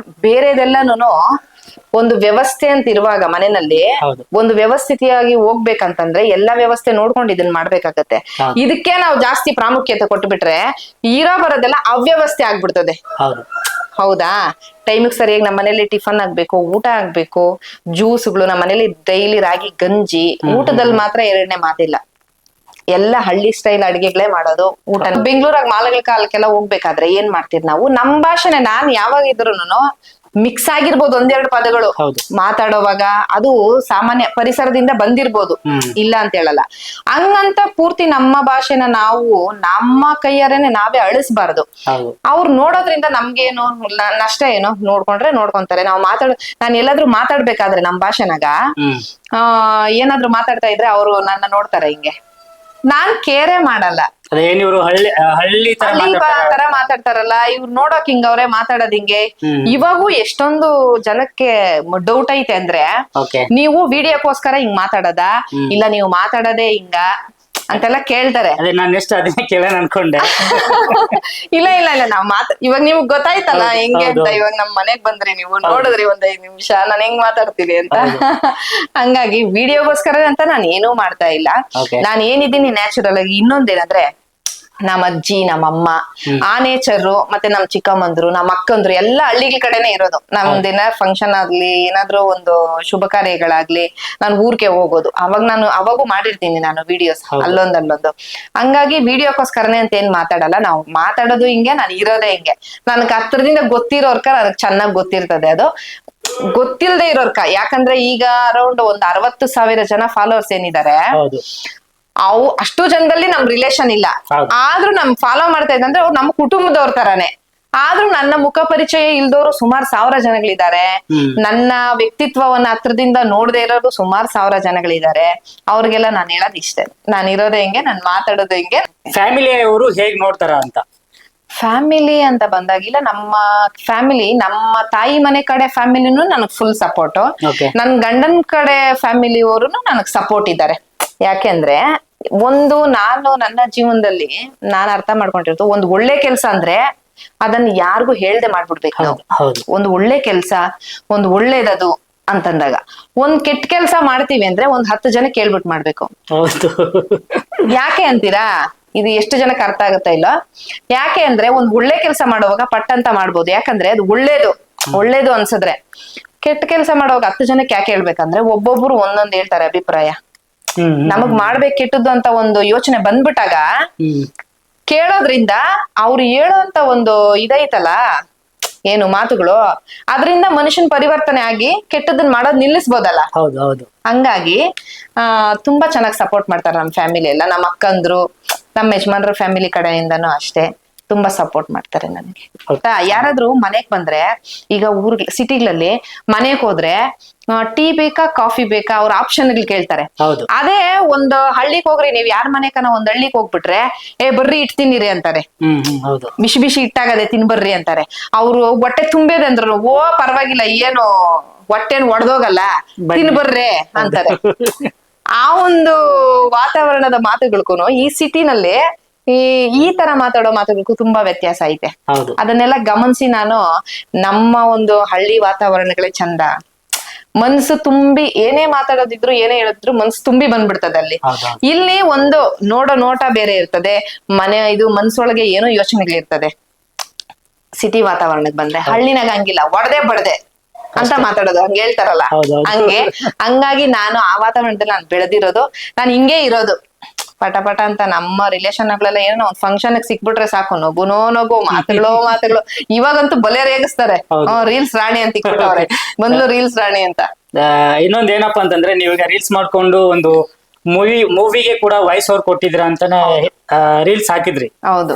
ಬೇರೆದೆಲ್ಲನೂ ಒಂದು ವ್ಯವಸ್ಥೆ ಅಂತ ಇರುವಾಗ ಮನೆಯಲ್ಲಿ ಒಂದು ವ್ಯವಸ್ಥಿತಿಯಾಗಿ ಹೋಗ್ಬೇಕಂತಂದ್ರೆ ಎಲ್ಲಾ ವ್ಯವಸ್ಥೆ ನೋಡ್ಕೊಂಡು ಇದನ್ನ ಮಾಡ್ಬೇಕಾಗತ್ತೆ. ಇದಕ್ಕೆ ನಾವು ಜಾಸ್ತಿ ಪ್ರಾಮುಖ್ಯತೆ ಕೊಟ್ಬಿಟ್ರೆ ಇರೋ ಬರೋದೆಲ್ಲ ಅವ್ಯವಸ್ಥೆ ಆಗ್ಬಿಡ್ತದೆ. ಹೌದಾ? ಟೈಮಿಗೆ ಸರಿಯಾಗಿ ನಮ್ಮ ಮನೇಲಿ ಟಿಫನ್ ಆಗ್ಬೇಕು, ಊಟ ಆಗ್ಬೇಕು, ಜ್ಯೂಸ್ಗಳು. ನಮ್ಮ ಮನೇಲಿ ಡೈಲಿ ರಾಗಿ ಗಂಜಿ. ಊಟದಲ್ಲಿ ಮಾತ್ರ 2ನೇ ಮಾತಿಲ್ಲ. ಎಲ್ಲ ಹಳ್ಳಿ ಸ್ಟೈಲ್ ಅಡಿಗೆಗಳೇ ಮಾಡೋದು ಊಟ. ಬೆಂಗಳೂರಾಗ ಮಾಲಗಳ ಕಾಲಕ್ಕೆಲ್ಲ ಹೋಗ್ಬೇಕಾದ್ರೆ ಏನ್ ಮಾಡ್ತೀವಿ ನಾವು, ನಮ್ ಭಾಷೆನೆ ನಾನ್ ಯಾವಾಗಿದ್ರುನು ಮಿಕ್ಸ್ ಆಗಿರ್ಬೋದು 1-2 ಪದಗಳು ಮಾತಾಡೋವಾಗ. ಅದು ಸಾಮಾನ್ಯ ಪರಿಸರದಿಂದ ಬಂದಿರ್ಬೋದು, ಇಲ್ಲ ಅಂತ ಹೇಳಲ್ಲ. ಹಂಗಂತ ಪೂರ್ತಿ ನಮ್ಮ ಭಾಷೆನ ನಾವು ನಮ್ಮ ಕೈಯಾರೇನೆ ನಾವೇ ಅಳಿಸ್ಬಾರ್ದು. ಅವ್ರು ನೋಡೋದ್ರಿಂದ ನಮ್ಗೇನು ನಷ್ಟ ಏನೋ, ನೋಡ್ಕೊಂತಾರೆ. ನಾವು ನಾನು ಎಲ್ಲಾದ್ರೂ ಮಾತಾಡ್ಬೇಕಾದ್ರೆ ನಮ್ ಭಾಷೆನಾಗ ಏನಾದ್ರು ಮಾತಾಡ್ತಾ ಇದ್ರೆ ಅವರು ನನ್ನ ನೋಡ್ತಾರೆ ಹಿಂಗೆ. ನಾನ್ ಕೇರೆ ಮಾಡಲ್ಲ. ಹಳ್ಳಿ ತರ ಮಾತಾಡ್ತಾರಲ್ಲ ಇವ್ರು, ನೋಡೋಕ್ ಹಿಂಗ ಅವ್ರೆ ಮಾತಾಡೋದ್ ಹಿಂಗೆ. ಇವಾಗೂ ಎಷ್ಟೊಂದು ಜನಕ್ಕೆ ಡೌಟ್ ಐತೆ ಅಂದ್ರೆ, ನೀವು ವಿಡಿಯೋಕ್ಕೋಸ್ಕರ ಹಿಂಗ್ ಮಾತಾಡೋದ, ಇಲ್ಲ ನೀವು ಮಾತಾಡೋದೇ ಹಿಂಗ ಅಂತೆಲ್ಲ ಕೇಳ್ತಾರೆ. ಅದನ್ನೇ ಕೇಳೋಣ ಅನ್ಕೊಂಡೆ. ಇಲ್ಲ ನಾವ್ ಇವಾಗ ನಿಮ್ಗ್ ಗೊತ್ತಾಯ್ತಲ್ಲ ಹೆಂಗೆ ಅಂತ. ಇವಾಗ ನಮ್ ಮನೆಗ್ ಬಂದ್ರಿ, ನೀವು ನೋಡಿದ್ರಿ 1-5 ನಿಮಿಷ ನಾನು ಹೆಂಗ್ ಮಾತಾಡ್ತೀನಿ ಅಂತ. ಹಂಗಾಗಿ ವಿಡಿಯೋಗೋಸ್ಕರ ಅಂತ ನಾನು ಏನೂ ಮಾಡ್ತಾ ಇಲ್ಲ. ನಾನು ಏನಿದ್ದೀನಿ ನ್ಯಾಚುರಲ್ ಆಗಿ. ಇನ್ನೊಂದೇನಂದ್ರೆ ನಮ್ಮ ಅಜ್ಜಿ ನಮ್ಮಮ್ಮ ಆ ನೇಚರು ಮತ್ತೆ ನಮ್ ಚಿಕ್ಕಮ್ಮಂದ್ರು ನಮ್ಮ ಅಕ್ಕಂದ್ರು ಎಲ್ಲ ಹಳ್ಳಿಗಳ ಕಡೆನೆ ಇರೋದು. ನಮ್ದಿನ ಫಂಕ್ಷನ್ ಆಗ್ಲಿ ಏನಾದ್ರೂ ಒಂದು ಶುಭ ಕಾರ್ಯಗಳಾಗ್ಲಿ ನಾನು ಊರ್ಗೆ ಹೋಗೋದು. ನಾನು ಅವಾಗೂ ಮಾಡಿರ್ತೀನಿ ನಾನು ವಿಡಿಯೋಸ್ ಅಲ್ಲೊಂದು. ಹಂಗಾಗಿ ವಿಡಿಯೋಕ್ಕೋಸ್ಕರನೇ ಅಂತ ಏನ್ ಮಾತಾಡಲ್ಲ. ನಾವು ಮಾತಾಡೋದು ಹಿಂಗೆ, ನಾನು ಇರೋದೇ ಹಿಂಗೆ. ನನ್ಗೆ ಹತ್ರದಿಂದ ಗೊತ್ತಿರೋರ್ಕ ನನಗ್ ಚೆನ್ನಾಗ್ ಗೊತ್ತಿರ್ತದೆ ಅದು. ಗೊತ್ತಿಲ್ಲದೆ ಇರೋರ್ಕ, ಯಾಕಂದ್ರೆ ಈಗ ಅರೌಂಡ್ ಒಂದ್ 60,000 ಜನ ಫಾಲೋವರ್ಸ್ ಏನಿದ್ದಾರೆ, ಅಷ್ಟು ಜನದಲ್ಲಿ ನಮ್ ರಿಲೇಶನ್ ಇಲ್ಲ. ಆದ್ರೂ ನಮ್ ಫಾಲೋ ಮಾಡ್ತಾ ಇದ್ದಂದ್ರೆ ಅವ್ರು ನಮ್ಮ ಕುಟುಂಬದವ್ರ ತರಾನೇ. ಆದ್ರೂ ನನ್ನ ಮುಖ ಪರಿಚಯ ಇಲ್ದವರು ಸುಮಾರು 1000 ಜನಗಳಿದ್ದಾರೆ. ನನ್ನ ವ್ಯಕ್ತಿತ್ವವನ್ನ ಹತ್ರದಿಂದ ನೋಡದೆ ಇರೋರು ಸುಮಾರು 1000 ಜನಗಳಿದ್ದಾರೆ. ಅವ್ರಿಗೆಲ್ಲ ನಾನು ಹೇಳೋದು ಇಷ್ಟೇ, ನಾನು ಇರೋದೇ ಹಿಂಗೆ, ನಾನು ಮಾತಾಡೋದು ಹಿಂಗೆ. ಫ್ಯಾಮಿಲಿಯವರು ಹೇಗ್ ನೋಡ್ತಾರ ಅಂತ? ಫ್ಯಾಮಿಲಿ ಅಂತ ಬಂದಾಗಿಲ್ಲ, ನಮ್ಮ ಫ್ಯಾಮಿಲಿ, ನಮ್ಮ ತಾಯಿ ಮನೆ ಕಡೆ ಫ್ಯಾಮಿಲಿನೂ ನನಗ್ ಫುಲ್ ಸಪೋರ್ಟ್. ನನ್ ಗಂಡನ್ ಕಡೆ ಫ್ಯಾಮಿಲಿ ಅವರು ನನಗ್ ಸಪೋರ್ಟ್ ಇದ್ದಾರೆ. ಯಾಕೆಂದ್ರೆ ನಾನು ನನ್ನ ಜೀವನದಲ್ಲಿ ನಾನು ಅರ್ಥ ಮಾಡ್ಕೊಂಡಿರೋದು, ಒಂದು ಒಳ್ಳೆ ಕೆಲ್ಸ ಅಂದ್ರೆ ಅದನ್ನ ಯಾರಿಗೂ ಹೇಳ್ದೆ ಮಾಡ್ಬಿಡ್ಬೇಕು ನಾವು. ಒಂದು ಒಳ್ಳೆ ಕೆಲ್ಸ, ಒಂದು ಒಳ್ಳೇದದು ಅಂತಂದಾಗ, ಒಂದ್ ಕೆಟ್ಟ ಕೆಲ್ಸ ಮಾಡ್ತೀವಿ ಅಂದ್ರೆ ಒಂದ್ 10 ಜನ ಕೇಳ್ಬಿಟ್ಟು ಮಾಡ್ಬೇಕು. ಯಾಕೆ ಅಂತೀರಾ? ಇದು ಎಷ್ಟು ಜನಕ್ಕೆ ಅರ್ಥ ಆಗುತ್ತಾ ಇಲ್ಲ? ಯಾಕೆ ಅಂದ್ರೆ ಒಂದ್ ಒಳ್ಳೆ ಕೆಲ್ಸ ಮಾಡುವಾಗ ಪಟ್ಟಂತ ಮಾಡ್ಬೋದು, ಯಾಕಂದ್ರೆ ಅದು ಒಳ್ಳೇದು ಅನ್ಸಿದ್ರೆ. ಕೆಟ್ಟ ಕೆಲ್ಸ ಮಾಡುವಾಗ 10 ಜನಕ್ಕೆ ಯಾಕೆ ಹೇಳ್ಬೇಕಂದ್ರೆ ಒಬ್ಬೊಬ್ರು ಒಂದೊಂದ್ ಹೇಳ್ತಾರೆ ಅಭಿಪ್ರಾಯ. ನಮಗ್ ಮಾಡ್ಬೇಕು ಕೆಟ್ಟದ್ದು ಅಂತ ಒಂದು ಯೋಚನೆ ಬಂದ್ಬಿಟ್ಟಾಗ ಕೇಳೋದ್ರಿಂದ ಅವ್ರು ಹೇಳೋಂತ ಒಂದು ಇದೈತಲ್ಲ, ಏನು ಮಾತುಗಳು, ಅದರಿಂದ ಮನುಷ್ಯನ್ ಪರಿವರ್ತನೆ ಆಗಿ ಕೆಟ್ಟದನ್ನ ಮಾಡೋದ್ ನಿಲ್ಲಿಸ್ಬೋದಲ್ಲ. ಹಂಗಾಗಿ ತುಂಬಾ ಚೆನ್ನಾಗಿ ಸಪೋರ್ಟ್ ಮಾಡ್ತಾರೆ ನಮ್ಮ ಫ್ಯಾಮಿಲಿ ಎಲ್ಲ. ನಮ್ಮ ಅಕ್ಕಂದ್ರು, ನಮ್ಮ ಯಜಮಾನ್ರ ಫ್ಯಾಮಿಲಿ ಕಡೆಯಿಂದನೂ ಅಷ್ಟೇ ತುಂಬಾ ಸಪೋರ್ಟ್ ಮಾಡ್ತಾರೆ ನನಗೆ. ಯಾರಾದ್ರೂ ಮನೆಗ್ ಬಂದ್ರೆ, ಈಗ ಸಿಟಿಗಳಲ್ಲಿ ಮನೆಗ್ ಹೋದ್ರೆ ಟೀ ಬೇಕಾ ಕಾಫಿ ಬೇಕಾ ಅವ್ರ ಆಪ್ಷನ್ ಕೇಳ್ತಾರೆ. ಅದೇ ಒಂದು ಹಳ್ಳಿಗ್ ಹೋಗ್ರಿ, ನೀವ್ ಯಾರ ಮನೆಕನ ಒಂದ್ ಹಳ್ಳಿಗ್ ಹೋಗ್ಬಿಟ್ರೆ ಬರ್ರಿ ಇಟ್ ತಿನ್ನಿರಿ ಅಂತಾರೆ. ಬಿಸಿ ಬಿಸಿ ಇಟ್ಟಾಗದೆ ತಿನ್ಬರ್ರಿ ಅಂತಾರೆ. ಅವ್ರು ಹೊಟ್ಟೆ ತುಂಬೇದೆ ಅಂದ್ರು, ಓ ಪರವಾಗಿಲ್ಲ, ಏನು ಹೊಟ್ಟೆನ್ ಒಡ್ದೋಗಲ್ಲ, ತಿನ್ಬರ್ರೆ ಅಂತಾರೆ. ಆ ಒಂದು ವಾತಾವರಣದ ಮಾತುಗಳಿಗೂ ಈ ಸಿಟಿನಲ್ಲಿ ಈ ತರ ಮಾತಾಡೋ ಮಾತುಗಳಿಗೂ ತುಂಬಾ ವ್ಯತ್ಯಾಸ ಐತೆ. ಅದನ್ನೆಲ್ಲ ಗಮನಿಸಿ ನಾನು ನಮ್ಮ ಒಂದು ಹಳ್ಳಿ ವಾತಾವರಣಗಳೇ ಚಂದ, ಮನ್ಸು ತುಂಬಿ ಏನೇ ಮಾತಾಡೋದಿದ್ರು ಏನೇ ಹೇಳಿದ್ರು ಮನ್ಸು ತುಂಬಿ ಬಂದ್ಬಿಡ್ತದೆ ಅಲ್ಲಿ. ಇಲ್ಲಿ ಒಂದು ನೋಟ ಬೇರೆ ಇರ್ತದೆ, ಮನ್ಸೊಳಗೆ ಏನೋ ಯೋಚನೆಗಳಿರ್ತದೆ. ಸಿಟಿ ವಾತಾವರಣಕ್ಕೆ ಬಂದ್ರೆ ಹಳ್ಳಿನಾಗ ಹಂಗಿಲ್ಲ, ಒಡದೆ ಬಡದೆ ಅಂತ ಮಾತಾಡೋದು, ಹಂಗ ಹೇಳ್ತಾರಲ್ಲ ಹಂಗಾಗಿ ನಾನು ಆ ವಾತಾವರಣದಲ್ಲಿ ನಾನು ಬೆಳೆದಿರೋದು, ನಾನು ಹಿಂಗೆ ಇರೋದು. ಪಟ ಅಂತ ನಮ್ಮ ರಿಲೇಷನ್ ಗಳೆಲ್ಲ ಏನೋ ಒಂದ್ ಫಂಕ್ಷನ್ ಸಿಕ್ಬಿಟ್ರೆ ಸಾಕು, ನಗು ಮಾತುಗಳು. ಇವಾಗಂತೂ ಬಲೆ ರೇಗಿಸ್ತಾರೆ, ರೀಲ್ಸ್ ರಾಣಿ ಅಂತ ಇಕ್ಬಿಟ್ಟವ್ರೆ, ಬಂದ್ಲು ರೀಲ್ಸ್ ರಾಣಿ ಅಂತ. ಇನ್ನೊಂದ್ ಏನಪ್ಪಾ ಅಂತಂದ್ರೆ, ನೀವೀಗ ರೀಲ್ಸ್ ಮಾಡ್ಕೊಂಡು ಒಂದು ಮೂವಿಗೆ ಕೂಡ ವಾಯ್ಸ್ ಓವರ್ ಕೊಟ್ಟಿದ್ರ ಅಂತಾನೆ ರೀಲ್ಸ್ ಹಾಕಿದ್ರಿ.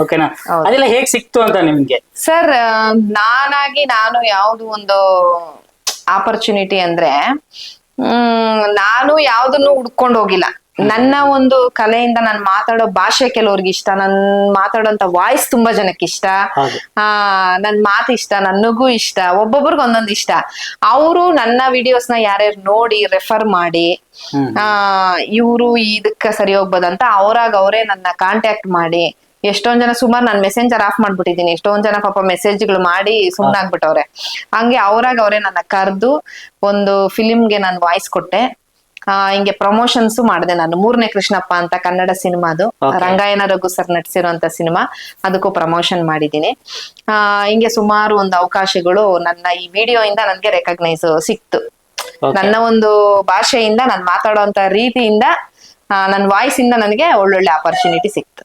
ಓಕೆನಾ? ಅದೆಲ್ಲ ಹೇಗ್ ಸಿಕ್ತು ಅಂತ ನಿಮ್ಗೆ? ಸರ್, ನಾನು ಯಾವ್ದು ಒಂದು ಆಪರ್ಚುನಿಟಿ ಅಂದ್ರೆ, ನಾನು ಯಾವ್ದನ್ನು ಹುಡ್ಕೊಂಡು ಹೋಗಿಲ್ಲ. ನನ್ನ ಒಂದು ಕಲೆಯಿಂದ ನಾನು ಮಾತಾಡೋ ಭಾಷೆ ಕೆಲವ್ರಿಗೆ ಇಷ್ಟ, ನನ್ ಮಾತಾಡೋಂತ ವಾಯ್ಸ್ ತುಂಬಾ ಜನಕ್ಕೆ ಇಷ್ಟ, ನನ್ ಮಾತು ಇಷ್ಟ, ನನಗೂ ಇಷ್ಟ, ಒಬ್ಬೊಬ್ರಿಗೆ ಒಂದೊಂದು ಇಷ್ಟ. ಅವರು ನನ್ನ ವಿಡಿಯೋಸ್ನ ಯಾರ್ಯಾರು ನೋಡಿ ರೆಫರ್ ಮಾಡಿ ಇವ್ರು ಇದಕ್ಕ ಸರಿ ಹೋಗ್ಬೋದಂತ ಅವರೇ ನನ್ನ ಕಾಂಟ್ಯಾಕ್ಟ್ ಮಾಡಿ, ಎಷ್ಟೊಂದ್ ಜನ, ಸುಮಾರು ನಾನು ಮೆಸೆಂಜರ್ ಆಫ್ ಮಾಡ್ಬಿಟ್ಟಿದೀನಿ, ಎಷ್ಟೊಂದ್ ಜನ ಪಾಪ ಮೆಸೇಜ್ಗಳು ಮಾಡಿ ಸುಮ್ನಾಗ್ಬಿಟ್ಟವ್ರೆ. ಹಂಗೆ ಅವರೇ ನನ್ನ ಕರೆದು ಒಂದು ಫಿಲಿಮ್ಗೆ ನಾನು ವಾಯ್ಸ್ ಕೊಟ್ಟೆ. ಹಿಂಗೆ ಪ್ರಮೋಷನ್ಸ್ ಮಾಡಿದೆ ನಾನು. 3ನೇ ಕೃಷ್ಣಪ್ಪ ಅಂತ ಕನ್ನಡ ಸಿನಿಮಾದು, ರಂಗಾಯಣ ರಘು ಸರ್ ನಟಿಸಿರುವಂತ ಸಿನಿಮಾ, ಅದಕ್ಕೂ ಪ್ರಮೋಷನ್ ಮಾಡಿದೀನಿ. ಹಿಂಗೆ ಸುಮಾರು ಒಂದು ಅವಕಾಶಗಳು ನನ್ನ ಈ ವಿಡಿಯೋ ಇಂದ ನನ್ಗೆ ರೆಕಗ್ನೈಸ್ ಸಿಕ್ತು. ನನ್ನ ಒಂದು ಭಾಷೆಯಿಂದ, ನಾನು ಮಾತಾಡುವಂತ ರೀತಿಯಿಂದ, ನನ್ನ ವಾಯ್ಸ್ ಇಂದ ನನಗೆ ಒಳ್ಳೊಳ್ಳೆ ಆಪರ್ಚುನಿಟಿ ಸಿಕ್ತು.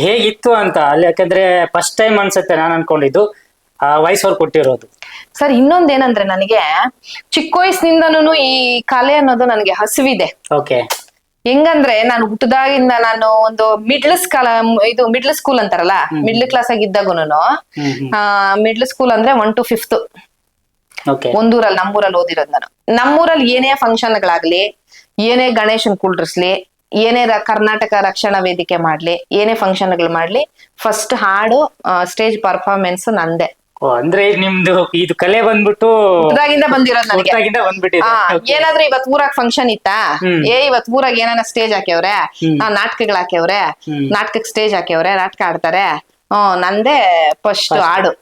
ಹೇಗಿತ್ತು ಅಂತ ಅಲ್ಲಿ? ಯಾಕಂದ್ರೆ ಫಸ್ಟ್ ಟೈಮ್ ಅನ್ಸುತ್ತೆ ನಾನು ಅನ್ಕೊಂಡಿದ್ದು ವಾಯ್ಸ್ ಓವರ್ ಕೊಟ್ಟಿರೋದು. ಸರ್, ಇನ್ನೊಂದೇನಂದ್ರೆ, ನನಗೆ ಚಿಕ್ಕ ವಯಸ್ಸಿನಿಂದನೂ ಈ ಕಲೆ ಅನ್ನೋದು ನನಗೆ ಹಸಿವಿದೆ. ಹೆಂಗಂದ್ರೆ, ನಾನು ಹುಟ್ಟದಾಗಿಂದ ನಾನು ಒಂದು ಮಿಡ್ಲ್ ಸ್ಕೂಲ್ ಅಂತಾರಲ್ಲ, ಮಿಡ್ಲ್ ಕ್ಲಾಸ್ ಆಗಿದ್ದಾಗೂನು, ಮಿಡ್ಲ್ ಸ್ಕೂಲ್ ಅಂದ್ರೆ 1 to 5th ಒಂದೂರಲ್ಲಿ, ನಮ್ಮೂರಲ್ಲಿ ಓದಿರೋದು ನಾನು. ನಮ್ಮೂರಲ್ಲಿ ಏನೇ ಫಂಕ್ಷನ್ಗಳಾಗ್ಲಿ, ಏನೇ ಗಣೇಶನ್ ಕುಳ್ಳಿಸ್ಲಿ, ಏನೇ ಕರ್ನಾಟಕ ರಕ್ಷಣಾ ವೇದಿಕೆ ಮಾಡ್ಲಿ, ಏನೇ ಫಂಕ್ಷನ್ಗಳು ಮಾಡ್ಲಿ, ಫಸ್ಟ್ ಹಾಡು, ಸ್ಟೇಜ್ ಪರ್ಫಾರ್ಮೆನ್ಸ್ ನಂದೆ. ಅಂದ್ರೆ ನಿಮ್ದು ಇದು ಕಲೆ ಬಂದ್ಬಿಟ್ಟು ಬಂದಿರೋದು ನನಗೆ. ಏನಾದ್ರೂ ಇವತ್ ಊರಾಗ ಫಂಕ್ಷನ್ ಇತ್ತಾ, ಇವತ್ ಊರಾಗ ಏನಾನ ಸ್ಟೇಜ್ ಹಾಕ್ಯವ್ರೆ, ನಾಟಕಗಳು ಹಾಕ್ಯವ್ರೆ, ನಾಟಕಕ್ಕೆ ಸ್ಟೇಜ್ ಹಾಕ್ಯವ್ರೆ, ನಾಟಕ ಆಡ್ತಾರೆ, ನಂದೇ ಫಸ್ಟ್ ಹಾಡು.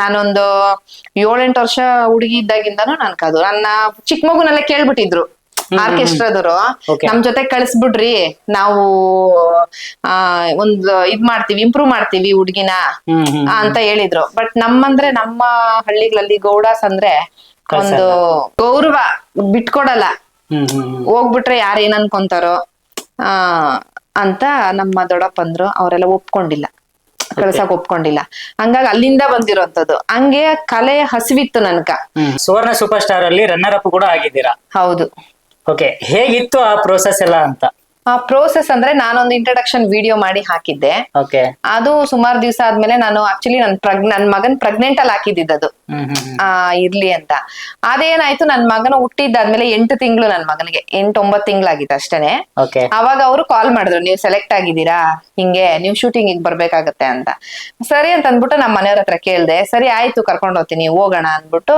ನಾನೊಂದು 7-8 ವರ್ಷ ಹುಡುಗಿ ಇದ್ದಾಗಿಂದಾನು ನನ್ಕದು ನನ್ನ ಚಿಕ್ಕ ಮಗುನೆಲ್ಲ ಕೇಳ್ಬಿಟ್ಟಿದ್ರು, ಆರ್ಕೆಸ್ಟ್ರಾದವರು Okay. ನಮ್ ಜೊತೆ ಕಳಿಸ್ಬಿಡ್ರಿ, ನಾವು ಒಂದು ಇದ್ ಮಾಡ್ತೀವಿ, ಇಂಪ್ರೂವ್ ಮಾಡ್ತೀವಿ ಹುಡ್ಗಿನ ಅಂತ ಹೇಳಿದ್ರು. ಬಟ್ ನಮ್ಮಂದ್ರೆ ನಮ್ಮ ಹಳ್ಳಿಗಳಲ್ಲಿ ಗೌಡಾಸ್ ಅಂದ್ರೆ ಒಂದು ಗೌರವ ಬಿಟ್ಕೊಡಲ್ಲ. ಹೋಗ್ಬಿಟ್ರೆ ಯಾರ ಏನ್ ಅನ್ಕೊಂತಾರೋ ಅಂತ ನಮ್ಮ ದೊಡ್ಡಪ್ಪಂದ್ರು, ಅವರೆಲ್ಲ ಒಪ್ಕೊಂಡಿಲ್ಲ, ಕಳ್ಸಕ್ ಒಪ್ಕೊಂಡಿಲ್ಲ. ಹಂಗಾಗಿ ಅಲ್ಲಿಂದ ಬಂದಿರೋಂಥದ್ದು. ಹಂಗೆ ಕಲೆ ಹಸಿವಿತ್ತು ನನ್ಕ. ಸುವರ್ಣ ಸೂಪರ್ ಸ್ಟಾರ್ ಅಲ್ಲಿ ರನ್ನರ್ ಅಪ್ ಕೂಡ ಆಗಿದ್ದೀರಾ. ಹೌದು. ಓಕೆ, ಹೇಗಿತ್ತು ಆ ಪ್ರೋಸೆಸ್ ಎಲ್ಲ ಅಂತ? ಆ ಪ್ರೋಸೆಸ್ ಅಂದ್ರೆ ನಾನೊಂದು ಇಂಟ್ರಡಕ್ಷನ್ ವಿಡಿಯೋ ಮಾಡಿ ಹಾಕಿದ್ದೆ. ಓಕೆ. ಅದು ಸುಮಾರು ದಿವಸ ಆದ್ಮೇಲೆ ನಾನು ಆಕ್ಚುಲಿ ನನ್ ಮಗನ್ ಪ್ರೆಗ್ನೆಂಟ್ ಅಲ್ಲಿ ಹಾಕಿದ್ದು ಇರ್ಲಿ ಅಂತ. ಅದೇನಾಯ್ತು, ನನ್ ಮಗನ ಹುಟ್ಟಿದ್ದಾದ್ಮೇಲೆ 8 ತಿಂಗಳು, ನನ್ ಮಗನಿಗೆ 8-9 ತಿಂಗಳಾಗಿತ್ತು ಅಷ್ಟೇನೆ. ಅವಾಗ ಅವರು ಕಾಲ್ ಮಾಡಿದ್ರು, ನೀವು ಸೆಲೆಕ್ಟ್ ಆಗಿದ್ದೀರಾ, ಹಿಂಗೆ ನೀವು ಶೂಟಿಂಗ್ ಬರ್ಬೇಕಾಗತ್ತೆ ಅಂತ. ಸರಿ ಅಂತ ಅಂದ್ಬಿಟ್ಟು ನಮ್ಮ ಮನೆಯವ್ರ ಹತ್ರ ಕೇಳ್ದೆ. ಸರಿ ಆಯ್ತು, ಕರ್ಕೊಂಡ್ ಹೋಗ್ತೀನಿ, ಹೋಗೋಣ ಅಂದ್ಬಿಟ್ಟು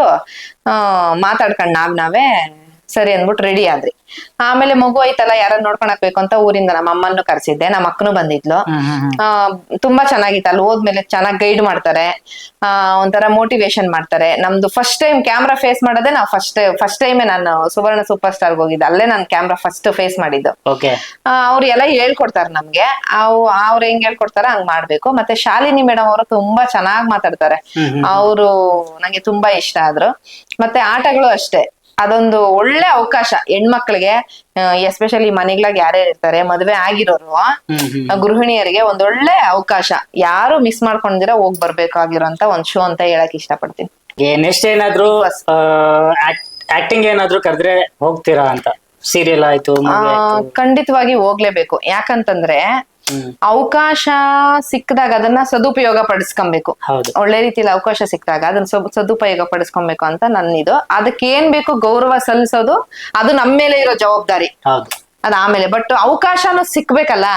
ಮಾತಾಡ್ಕೊಂಡ್ ನಾವೇ ಸರಿ ಅಂದ್ಬಿಟ್ಟು ರೆಡಿ ಆದ್ರಿ. ಆಮೇಲೆ ಮಗು ಐತಲ್ಲ, ಯಾರನ್ನ ನೋಡ್ಕೊಂಡ್ ಹಾಕ್ಬೇಕು ಅಂತ ಊರಿಂದ ನಮ್ಮ ಅಮ್ಮನ್ನು ಕರ್ಸಿದ್ದೆ, ನಮ್ಮ ಅಕ್ಕನು ಬಂದಿದ್ಲು. ತುಂಬಾ ಚೆನ್ನಾಗಿತ್ತು. ಅಲ್ಲಿ ಹೋದ್ಮೇಲೆ ಚೆನ್ನಾಗಿ ಗೈಡ್ ಮಾಡ್ತಾರೆ, ಒಂಥರ ಮೋಟಿವೇಶನ್ ಮಾಡ್ತಾರೆ. ನಮ್ದು ಫಸ್ಟ್ ಟೈಮ್ ಕ್ಯಾಮ್ರಾ ಫೇಸ್ ಮಾಡೋದೇ ನಾವು ಫಸ್ಟ್ ಟೈಮ್ ನಾನು ಸುವರ್ಣ ಸೂಪರ್ ಸ್ಟಾರ್ ಹೋಗಿದ್ದೆ. ಅಲ್ಲೇ ನಾನು ಕ್ಯಾಮ್ರಾ ಫಸ್ಟ್ ಫೇಸ್ ಮಾಡಿದ್ದು. ಅವ್ರು ಎಲ್ಲ ಹೇಳ್ಕೊಡ್ತಾರೆ ನಮ್ಗೆ, ಅವ್ರು ಹೆಂಗ್ ಹೇಳ್ಕೊಡ್ತಾರ ಹಂಗ್ ಮಾಡ್ಬೇಕು. ಮತ್ತೆ ಶಾಲಿನಿ ಮೇಡಮ್ ಅವರು ತುಂಬಾ ಚೆನ್ನಾಗ್ ಮಾತಾಡ್ತಾರೆ. ಅವರು ನಂಗೆ ತುಂಬಾ ಇಷ್ಟ ಆದ್ರು. ಮತ್ತೆ ಆಟಗಳು ಅಷ್ಟೇ, ಅದೊಂದು ಒಳ್ಳೆ ಅವಕಾಶ ಹೆಣ್ಮಕ್ಳಿಗೆ, ಎಸ್ಪೆಷಲಿ ಮನೆಗಳಾಗ ಯಾರ್ಯಾರು ಇರ್ತಾರೆ, ಮದ್ವೆ ಆಗಿರೋರು ಗೃಹಿಣಿಯರಿಗೆ ಒಂದೊಳ್ಳೆ ಅವಕಾಶ. ಯಾರು ಮಿಸ್ ಮಾಡ್ಕೊಂಡಿರ ಹೋಗ್ ಬರ್ಬೇಕಾಗಿರೋಂತ ಒಂದ್ ಶೋ ಅಂತ ಹೇಳಕ್ ಇಷ್ಟಪಡ್ತೀನಿ. ನೆಕ್ಸ್ಟ್ ಏನಾದ್ರು ಆಕ್ಟಿಂಗ್ ಏನಾದ್ರು ಕರೆದ್ರೆ ಹೋಗ್ತೀರಾ ಅಂತ? ಸೀರಿಯಲ್ ಆಯ್ತು, ಖಂಡಿತವಾಗಿ ಹೋಗ್ಲೇಬೇಕು. ಯಾಕಂತಂದ್ರೆ ಅವಕಾಶ ಸಿಕ್ಕದಾಗ ಅದನ್ನ ಸದುಪಯೋಗ ಪಡಿಸ್ಕೊಬೇಕು. ಒಳ್ಳೆ ರೀತಿಯಲ್ಲಿ ಅವಕಾಶ ಸಿಕ್ಕಿದಾಗ ಅದನ್ನ ಸದುಪಯೋಗ ಪಡಿಸ್ಕೊಬೇಕು ಅಂತ ನನ್ನಿದು. ಅದಕ್ಕೆ ಏನ್ ಬೇಕು ಗೌರವ ಸಲ್ಲಿಸೋದು, ಅದು ನಮ್ಮ ಮೇಲೆ ಇರೋ ಜವಾಬ್ದಾರಿ. ಅದ ಆಮೇಲೆ ಬಟ್ ಅವಕಾಶನೂ ಸಿಕ್ಬೇಕಲ್ಲ.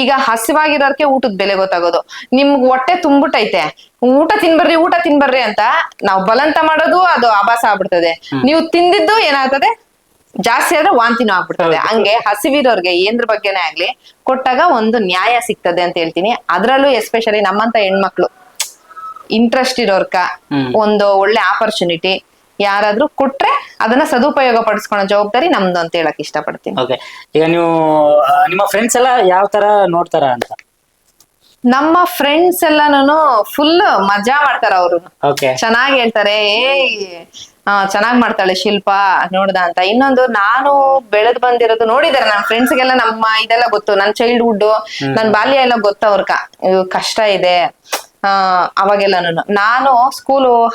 ಈಗ ಹಸಿವಾಗಿರೋರ್ಗೆ ಊಟದ ಬೆಲೆ ಗೊತ್ತಾಗೋದು. ನಿಮ್ಗ್ ಹೊಟ್ಟೆ ತುಂಬಿಟ್ಟೈತೆ, ಊಟ ತಿನ್ಬರ್ರಿ ಅಂತ ನಾವು ಬಲಂತ ಮಾಡೋದು ಅದು ಆಭಾಸ ಆಗ್ಬಿಡ್ತದೆ. ನೀವು ತಿಂದಿದ್ದು ಏನಾಗ್ತದೆ, ಜಾಸ್ತಿ ಆದ್ರೆ ವಾಂತಿನೂ ಆಗ್ಬಿಡ್ತದೆ. ಹಂಗೆ ಹಸಿವಿರೋರ್ಗೆ ಏನ್ರ ಬಗ್ಗೆನೇ ಆಗ್ಲಿ ಕೊಟ್ಟಾಗ ಒಂದು ನ್ಯಾಯ ಸಿಗ್ತದೆ ಅಂತ ಹೇಳ್ತೀನಿ. ಅದ್ರಲ್ಲೂ ಎಸ್ಪೆಷಲಿ ನಮ್ಮಂತ ಹೆಣ್ಮಕ್ಳು ಇಂಟ್ರೆಸ್ಟ್ ಇರೋರ್ಕ ಒಂದು ಒಳ್ಳೆ ಆಪರ್ಚುನಿಟಿ ಯಾರಾದ್ರೂ ಕೊಟ್ರೆ ಅದನ್ನ ಸದುಪಯೋಗ ಪಡಿಸ್ಕೊಳ್ಳೋ ಜವಾಬ್ದಾರಿ ನಮ್ದು ಅಂತ ಹೇಳಕ್ ಇಷ್ಟಪಡ್ತೀನಿ. ಈಗ ನೀವು ನಿಮ್ಮ ಫ್ರೆಂಡ್ಸ್ ಎಲ್ಲ ಯಾವ ತರ ನೋಡ್ತಾರ ಅಂತ? ನಮ್ಮ ಫ್ರೆಂಡ್ಸ್ ಎಲ್ಲಾನು ಫುಲ್ ಮಜಾ ಮಾಡ್ತಾರ. ಅವರು ಚೆನ್ನಾಗಿ ಹೇಳ್ತಾರೆ, ಚೆನ್ನಾಗ್ ಮಾಡ್ತಾಳೆ ಶಿಲ್ಪ ನೋಡ್ದ ಅಂತ. ಇನ್ನೊಂದು, ನಾನು ಬೆಳೆದ್ ಬಂದಿರೋದು ನೋಡಿದಾರೆ ನನ್ನ ಫ್ರೆಂಡ್ಸ್ಗೆಲ್ಲ, ನಮ್ಮ ಇದೆಲ್ಲ ಗೊತ್ತು, ನನ್ ಚೈಲ್ಡ್ಹುಡ್ ನನ್ ಬಾಲ್ಯ ಎಲ್ಲ ಗೊತ್ತ. ಅವ್ರಕ ಕಷ್ಟ ಇದೆ ಅವಾಗೆಲ್ಲಾನು. ನಾನು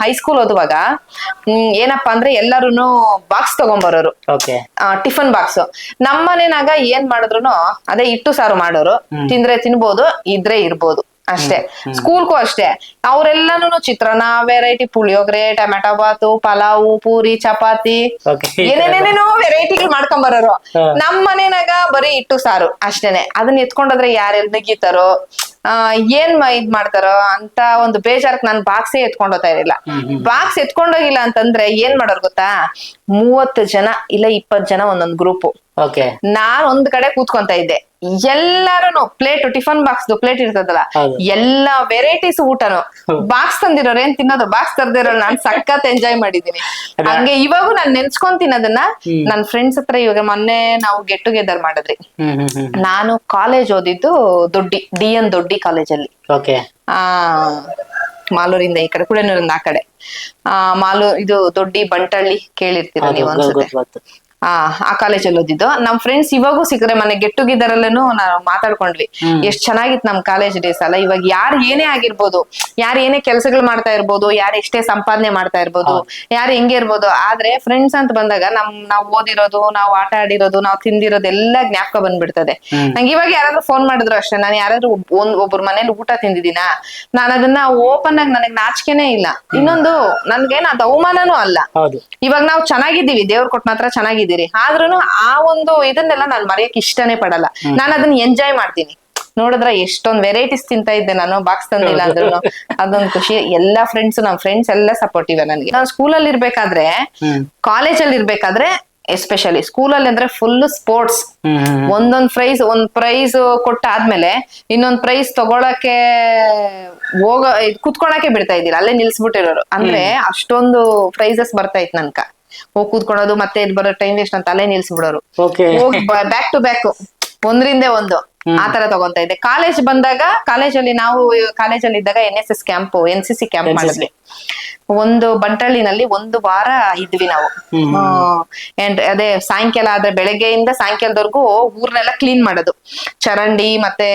ಹೈಸ್ಕೂಲ್ ಓದುವಾಗ ಏನಪ್ಪಾ ಅಂದ್ರೆ ಎಲ್ಲಾರುನು ಬಾಕ್ಸ್ ತಗೊಂಬರೋರು, ಟಿಫನ್ ಬಾಕ್ಸ್. ನಮ್ಮನೆನಾಗ ಏನ್ ಮಾಡಿದ್ರು ಅದೇ ಹಿಟ್ಟು ಸಾರು ಮಾಡೋರು. ತಿಂದ್ರೆ ತಿನ್ಬೋದು, ಇದ್ರೆ ಇರ್ಬೋದು ಅಷ್ಟೇ. ಸ್ಕೂಲ್ಗೂ ಅಷ್ಟೇ, ಅವ್ರೆಲ್ಲಾನು ಚಿತ್ರಾನ್ನ, ವೆರೈಟಿ ಪುಳಿಯೋಗರೆ, ಟೊಮೆಟೊ ಬಾತು, ಪಲಾವು, ಪೂರಿ, ಚಪಾತಿ, ಏನೇನೇನೇನೋ ವೆರೈಟಿಗಳು ಮಾಡ್ಕೊಂಡ್ ಬರೋರು. ನಮ್ ಮನೆನಾಗ ಬರೀ ಹಿಟ್ಟು ಸಾರು ಅಷ್ಟೇನೆ. ಅದನ್ನ ಎತ್ಕೊಂಡೋದ್ರೆ ಯಾರೆಲ್ ನೆಗಿತಾರೋ, ಏನ್ ಇದ್ ಮಾಡ್ತಾರೋ ಅಂತ ಒಂದು ಬೇಜಾರಕ್ ನಾನು ಬಾಕ್ಸೇ ಎತ್ಕೊಂಡ್ ಹೋಗ್ತಾ ಇರಲಿಲ್ಲ. ಬಾಕ್ಸ್ ಎತ್ಕೊಂಡೋಗಿಲ್ಲ ಅಂತಂದ್ರೆ ಏನ್ ಮಾಡೋರು ಗೊತ್ತಾ, 30 ಜನ ಇಲ್ಲ 20 ಜನ ಒಂದೊಂದ್ ಗ್ರೂಪ್. ನಾನ್ ಒಂದ್ ಕಡೆ ಕೂತ್ಕೊಂತ ಇದ್ದೆ, ಎಲ್ಲಾರು ಟಿಫನ್ ಬಾಕ್ಸ್ ಪ್ಲೇಟ್ ಇರ್ತದಲ್ಲ, ಎಲ್ಲಾ ವೆರೈಟೀಸ್ ಊಟನು. ಬಾಕ್ಸ್ ತಂದಿರೋರು ಏನ್ ತಿನ್ನೋದು, ಬಾಕ್ಸ್ ತರ್ದಿರೋ ನಾನ್ ಸಖತ್ ಎಂಜಾಯ್ ಮಾಡಿದೀನಿ. ಹಂಗೆ ಇವಾಗೂ ನಾನ್ ನೆನ್ಸ್ಕೊಂತೀನಿ ಅದನ್ನ. ನನ್ ಫ್ರೆಂಡ್ಸ್ ಹತ್ರ ಇವಾಗ ಮೊನ್ನೆ ನಾವು ಗೆಟ್ ಟುಗೆದರ್ ಮಾಡಿದ್ರಿ. ನಾನು ಕಾಲೇಜ್ ಓದಿದ್ದು DN ದೊಡ್ಡಿ ಕಾಲೇಜಲ್ಲಿ, ಮಾಲೂರಿಂದ ಈ ಕಡೆ, ಕುಳನೂರಿಂದ ಆ ಕಡೆ. ಇದು ದೊಡ್ಡಿ ಬಂಟಳ್ಳಿ ಕೇಳಿರ್ತೀರ ನೀವು ಅನ್ಸುತ್ತೆ. ಆ ಕಾಲೇಜಲ್ಲಿ ಓದಿದ್ದು. ನಮ್ ಫ್ರೆಂಡ್ಸ್ ಇವಾಗೂ ಸಿಕ್ಕರೆ, ಮನೆ ಗೆಟ್ ಟುಗೆದರ್ ಅಲ್ಲೂ ನಾವು ಮಾತಾಡ್ಕೊಂಡ್ವಿ. ಎಷ್ಟ್ ಚೆನ್ನಾಗಿತ್ತು ನಮ್ ಕಾಲೇಜ್ ಡೇಸ್ ಅಲ್ಲ. ಇವಾಗ ಯಾರು ಏನೇ ಆಗಿರ್ಬೋದು, ಯಾರು ಏನೇ ಕೆಲಸಗಳು ಮಾಡ್ತಾ ಇರ್ಬೋದು, ಯಾರು ಎಷ್ಟೇ ಸಂಪಾದನೆ ಮಾಡ್ತಾ ಇರ್ಬೋದು, ಯಾರು ಹೆಂಗೆ ಇರ್ಬೋದು, ಆದ್ರೆ ಫ್ರೆಂಡ್ಸ್ ಅಂತ ಬಂದಾಗ ನಾವ್ ಓದಿರೋದು, ನಾವು ಆಟ ಆಡಿರೋದು, ನಾವು ತಿಂದಿರೋದು ಎಲ್ಲ ಜ್ಞಾಪಕ ಬಂದ್ಬಿಡ್ತದೆ. ನಂಗೆ ಇವಾಗ ಯಾರಾದ್ರೂ ಫೋನ್ ಮಾಡಿದ್ರು ಅಷ್ಟೇ, ನಾನು ಯಾರಾದ್ರೂ ಒಬ್ಬರ ಮನೇಲಿ ಊಟ ತಿಂದಿದ್ದೀನ, ನಾನು ಅದನ್ನ ಓಪನ್ ಆಗಿ, ನನಗ್ ನಾಚಿಕೆನೇ ಇಲ್ಲ. ಇನ್ನೊಂದು, ನನ್ಗೇನ್ ಅದು ಅವಮಾನನೂ ಅಲ್ಲ. ಇವಾಗ ನಾವು ಚೆನ್ನಾಗಿದ್ದೀವಿ, ದೇವ್ರ ಕೊಟ್ಟ ಮಾತ್ರ ಚೆನ್ನಾಗಿದ್ದೀವಿ, ಆದ್ರೂನು ಆ ಒಂದು ಇದನ್ನೆಲ್ಲ ನಾನು ಮರೆಯಕ್ ಇಷ್ಟನೇ ಪಡಲ್ಲ. ನಾನು ಅದನ್ನ ಎಂಜಾಯ್ ಮಾಡ್ತೀನಿ. ನೋಡಿದ್ರ ಎಷ್ಟೊಂದ್ ವೆರೈಟೀಸ್ ತಿಂತಾ ಇದ್ದೆ ನಾನು, ಬಾಕ್ಸ್ ತಂದಿಲ್ಲ ಅಂದ್ರೂ ಅದೊಂದು ಖುಷಿ. ಎಲ್ಲಾ ನಮ್ ಫ್ರೆಂಡ್ಸ್ ಎಲ್ಲ ಸಪೋರ್ಟಿವ್ ನನಗೆ. ನಾನು ಸ್ಕೂಲಲ್ಲಿ ಇರ್ಬೇಕಾದ್ರೆ, ಕಾಲೇಜಲ್ಲಿ ಇರ್ಬೇಕಾದ್ರೆ ಎಸ್ಪೆಷಲಿ, ಸ್ಕೂಲಲ್ಲಿ ಅಂದ್ರೆ ಫುಲ್ ಸ್ಪೋರ್ಟ್ಸ್. ಒಂದ್ ಪ್ರೈಸ್ ಕೊಟ್ಟಾದ್ಮೇಲೆ ಇನ್ನೊಂದ್ ಪ್ರೈಸ್ ತಗೊಳಕ್ಕೆ ಕುತ್ಕೊಳಕ್ಕೆ ಬಿಡ್ತಾ ಇದ್ದಿಲ್ಲ, ಅಲ್ಲೇ ನಿಲ್ಸ್ಬಿಟ್ಟಿರೋರು. ಅಂದ್ರೆ ಅಷ್ಟೊಂದು ಪ್ರೈಸಸ್ ಬರ್ತಾ ಇತ್ತು ನನ್ಕ. ಹೋಗ್ ಕೂತ್ಕೊಳ್ಳೋದು ಮತ್ತೆ ಇಲ್ಲಿ ಬರೋ ಟೈಮ್ ವೇಸ್ಟ್ ಅಂತ ಅಲ್ಲೇ ನಿಲ್ಸ್ಬಿಡೋರು. ಓಕೆ. ಹೋಗಿ ಬ್ಯಾಕ್ ಟು ಬ್ಯಾಕ್ ಒಂದ್ರಿಂದ ಒಂದು ಆತರ ತಗೊಂತ ಇದ್ದೆ. ಕಾಲೇಜ್ ಬಂದಾಗ ಕಾಲೇಜಲ್ಲಿ ನಾವು ಕಾಲೇಜಲ್ಲಿ ಇದ್ದಾಗ NSS ಕ್ಯಾಂಪ್ NCC ಕ್ಯಾಂಪ್ ಮಾಡಿದ್ವಿ. ಒಂದು ಬಂಟಳ್ಳಿನಲ್ಲಿ 1 ವಾರ ಇದ್ವಿ ನಾವು. ಅದೇ ಸಾಯಂಕಾಲ ಆದ್ರೆ ಬೆಳಗ್ಗೆಯಿಂದ ಸಾಯಂಕಾಲದವರೆಗೂ ಊರ್ನೆಲ್ಲ ಕ್ಲೀನ್ ಮಾಡೋದು, ಚರಂಡಿ ಮತ್ತೆ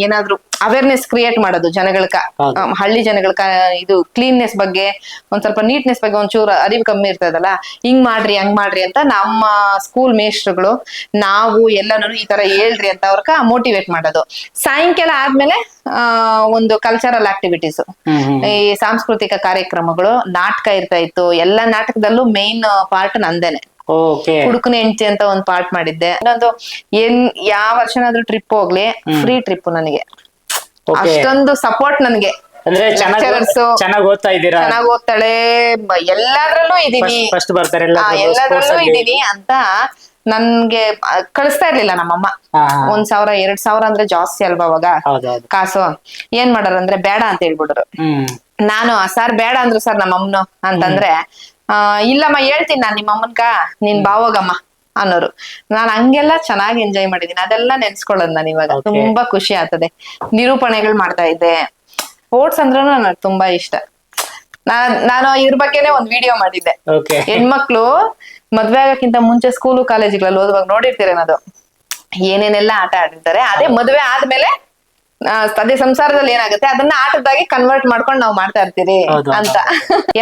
ಏನಾದ್ರು ಅವೇರ್ನೆಸ್ ಕ್ರಿಯೇಟ್ ಮಾಡೋದು ಜನಗಳ್ಕ, ಹಳ್ಳಿ ಜನಗಳ್ಕ ಇದು ಕ್ಲೀನ್ನೆಸ್ ಬಗ್ಗೆ ಒಂದ್ ಸ್ವಲ್ಪ ನೀಟ್ನೆಸ್ ಬಗ್ಗೆ ಒಂಚೂರು ಅರಿವು ಕಮ್ಮಿ ಇರ್ತದಲ್ಲ, ಹಿಂಗ್ ಮಾಡ್ರಿ ಹಂಗ್ ಮಾಡ್ರಿ ಅಂತ ನಮ್ಮ ಸ್ಕೂಲ್ ಮೇಸ್ಟ್ರುಗಳು ನಾವು ಎಲ್ಲಾನು ಈ ತರ ಹೇಳ್ರಿ ಅಂತ ಅವ್ರಕ ಮೋಟಿವೇಟ್ ಮಾಡೋದು. ಸಾಯಂಕಾಲ ಆದ್ಮೇಲೆ ಒಂದು ಕಲ್ಚರಲ್ ಆಕ್ಟಿವಿಟೀಸ್, ಈ ಸಾಂಸ್ಕೃತಿಕ ಕಾರ್ಯಕ್ರಮಗಳು, ನಾಟಕ ಇರ್ತಾ ಇತ್ತು. ಎಲ್ಲಾ ನಾಟಕದಲ್ಲೂ ಮೇನ್ ಪಾರ್ಟ್ ನಂದೇನೆ. ಹುಡುಕನ ಹೆಂಡತಿ ಅಂತ ಒಂದ್ ಪಾರ್ಟ್ ಮಾಡಿದ್ದೆ. ಇನ್ನೊಂದು ಯಾವ ವರ್ಷನಾದ್ರೂ ಟ್ರಿಪ್ ಹೋಗ್ಲಿ ಫ್ರೀ ಟ್ರಿಪ್ ನನಗೆ. ಅಷ್ಟೊಂದು ಸಪೋರ್ಟ್ ನನ್ಗೆ. ಅಂದ್ರೆ ಚೆನ್ನಾಗಿ ಓದ್ತಾ ಇದ್ದೀರಾ? ಚೆನ್ನಾಗ್ ಓದ್ತಾಳೆ, ಎಲ್ಲಾದ್ರಲ್ಲೂ ಇದೀನಿ, ಎಲ್ಲಾದ್ರಲ್ಲೂ ಇದೀನಿ ಅಂತ ನನ್ಗೆ ಕಳಿಸ್ತಾ ಇರ್ಲಿಲ್ಲ ನಮ್ಮಮ್ಮ. 1,000 2,000 ಅಂದ್ರೆ ಜಾಸ್ತಿ ಅಲ್ವಾ ಅವಾಗ ಕಾಸು. ಏನ್ ಮಾಡಾರ ಅಂದ್ರೆ ಬೇಡ ಅಂತ ಹೇಳ್ಬಿಟ್ರು. ನಾನು ಸರ್ ಬೇಡ ಅಂದ್ರು ಸರ್ ನಮ್ಮಮ್ಮನು ಅಂತಂದ್ರೆ, ಇಲ್ಲಮ್ಮ ಹೇಳ್ತೀನಿ ನಾನ್ ನಿಮ್ಮ ಅಮ್ಮನ್ಕ, ನೀನ್ ಬಾವೋಗಮ್ಮ ಅನ್ನೋರು. ನಾನ್ ಹಂಗೆಲ್ಲ ಚೆನ್ನಾಗಿ ಎಂಜಾಯ್ ಮಾಡಿದೀನಿ. ಅದೆಲ್ಲ ನೆನ್ಸ್ಕೊಳ್ಳೋದು ನಾನು ಇವಾಗ. ತುಂಬಾ ಖುಷಿ ಆಗ್ತದೆ. ನಿರೂಪಣೆಗಳು ಮಾಡ್ತಾ ಇದ್ದೆ. ಸ್ಪೋರ್ಟ್ಸ್ ಅಂದ್ರೂ ನನಗೆ ತುಂಬಾ ಇಷ್ಟ. ನಾನು ಇದ್ರ ಬಗ್ಗೆನೆ ಒಂದ್ ವಿಡಿಯೋ ಮಾಡಿದ್ದೆ. ಹೆಣ್ಮಕ್ಳು ಮದ್ವೆ ಆಗಕ್ಕಿಂತ ಮುಂಚೆ ಸ್ಕೂಲು ಕಾಲೇಜ್ಗಳಲ್ಲಿ ಓದುವಾಗ ನೋಡಿರ್ತೀರೇನದು, ಏನೇನೆಲ್ಲ ಆಟ ಆಡಿರ್ತಾರೆ. ಅದೇ ಮದ್ವೆ ಆದ್ಮೇಲೆ ಅದೇ ಸಂಸಾರದಲ್ಲಿ ಏನಾಗುತ್ತೆ ಅದನ್ನ ಆಟದಾಗಿ ಕನ್ವರ್ಟ್ ಮಾಡ್ಕೊಂಡು ನಾವು ಮಾಡ್ತಾ ಇರ್ತೀರಿ ಅಂತ.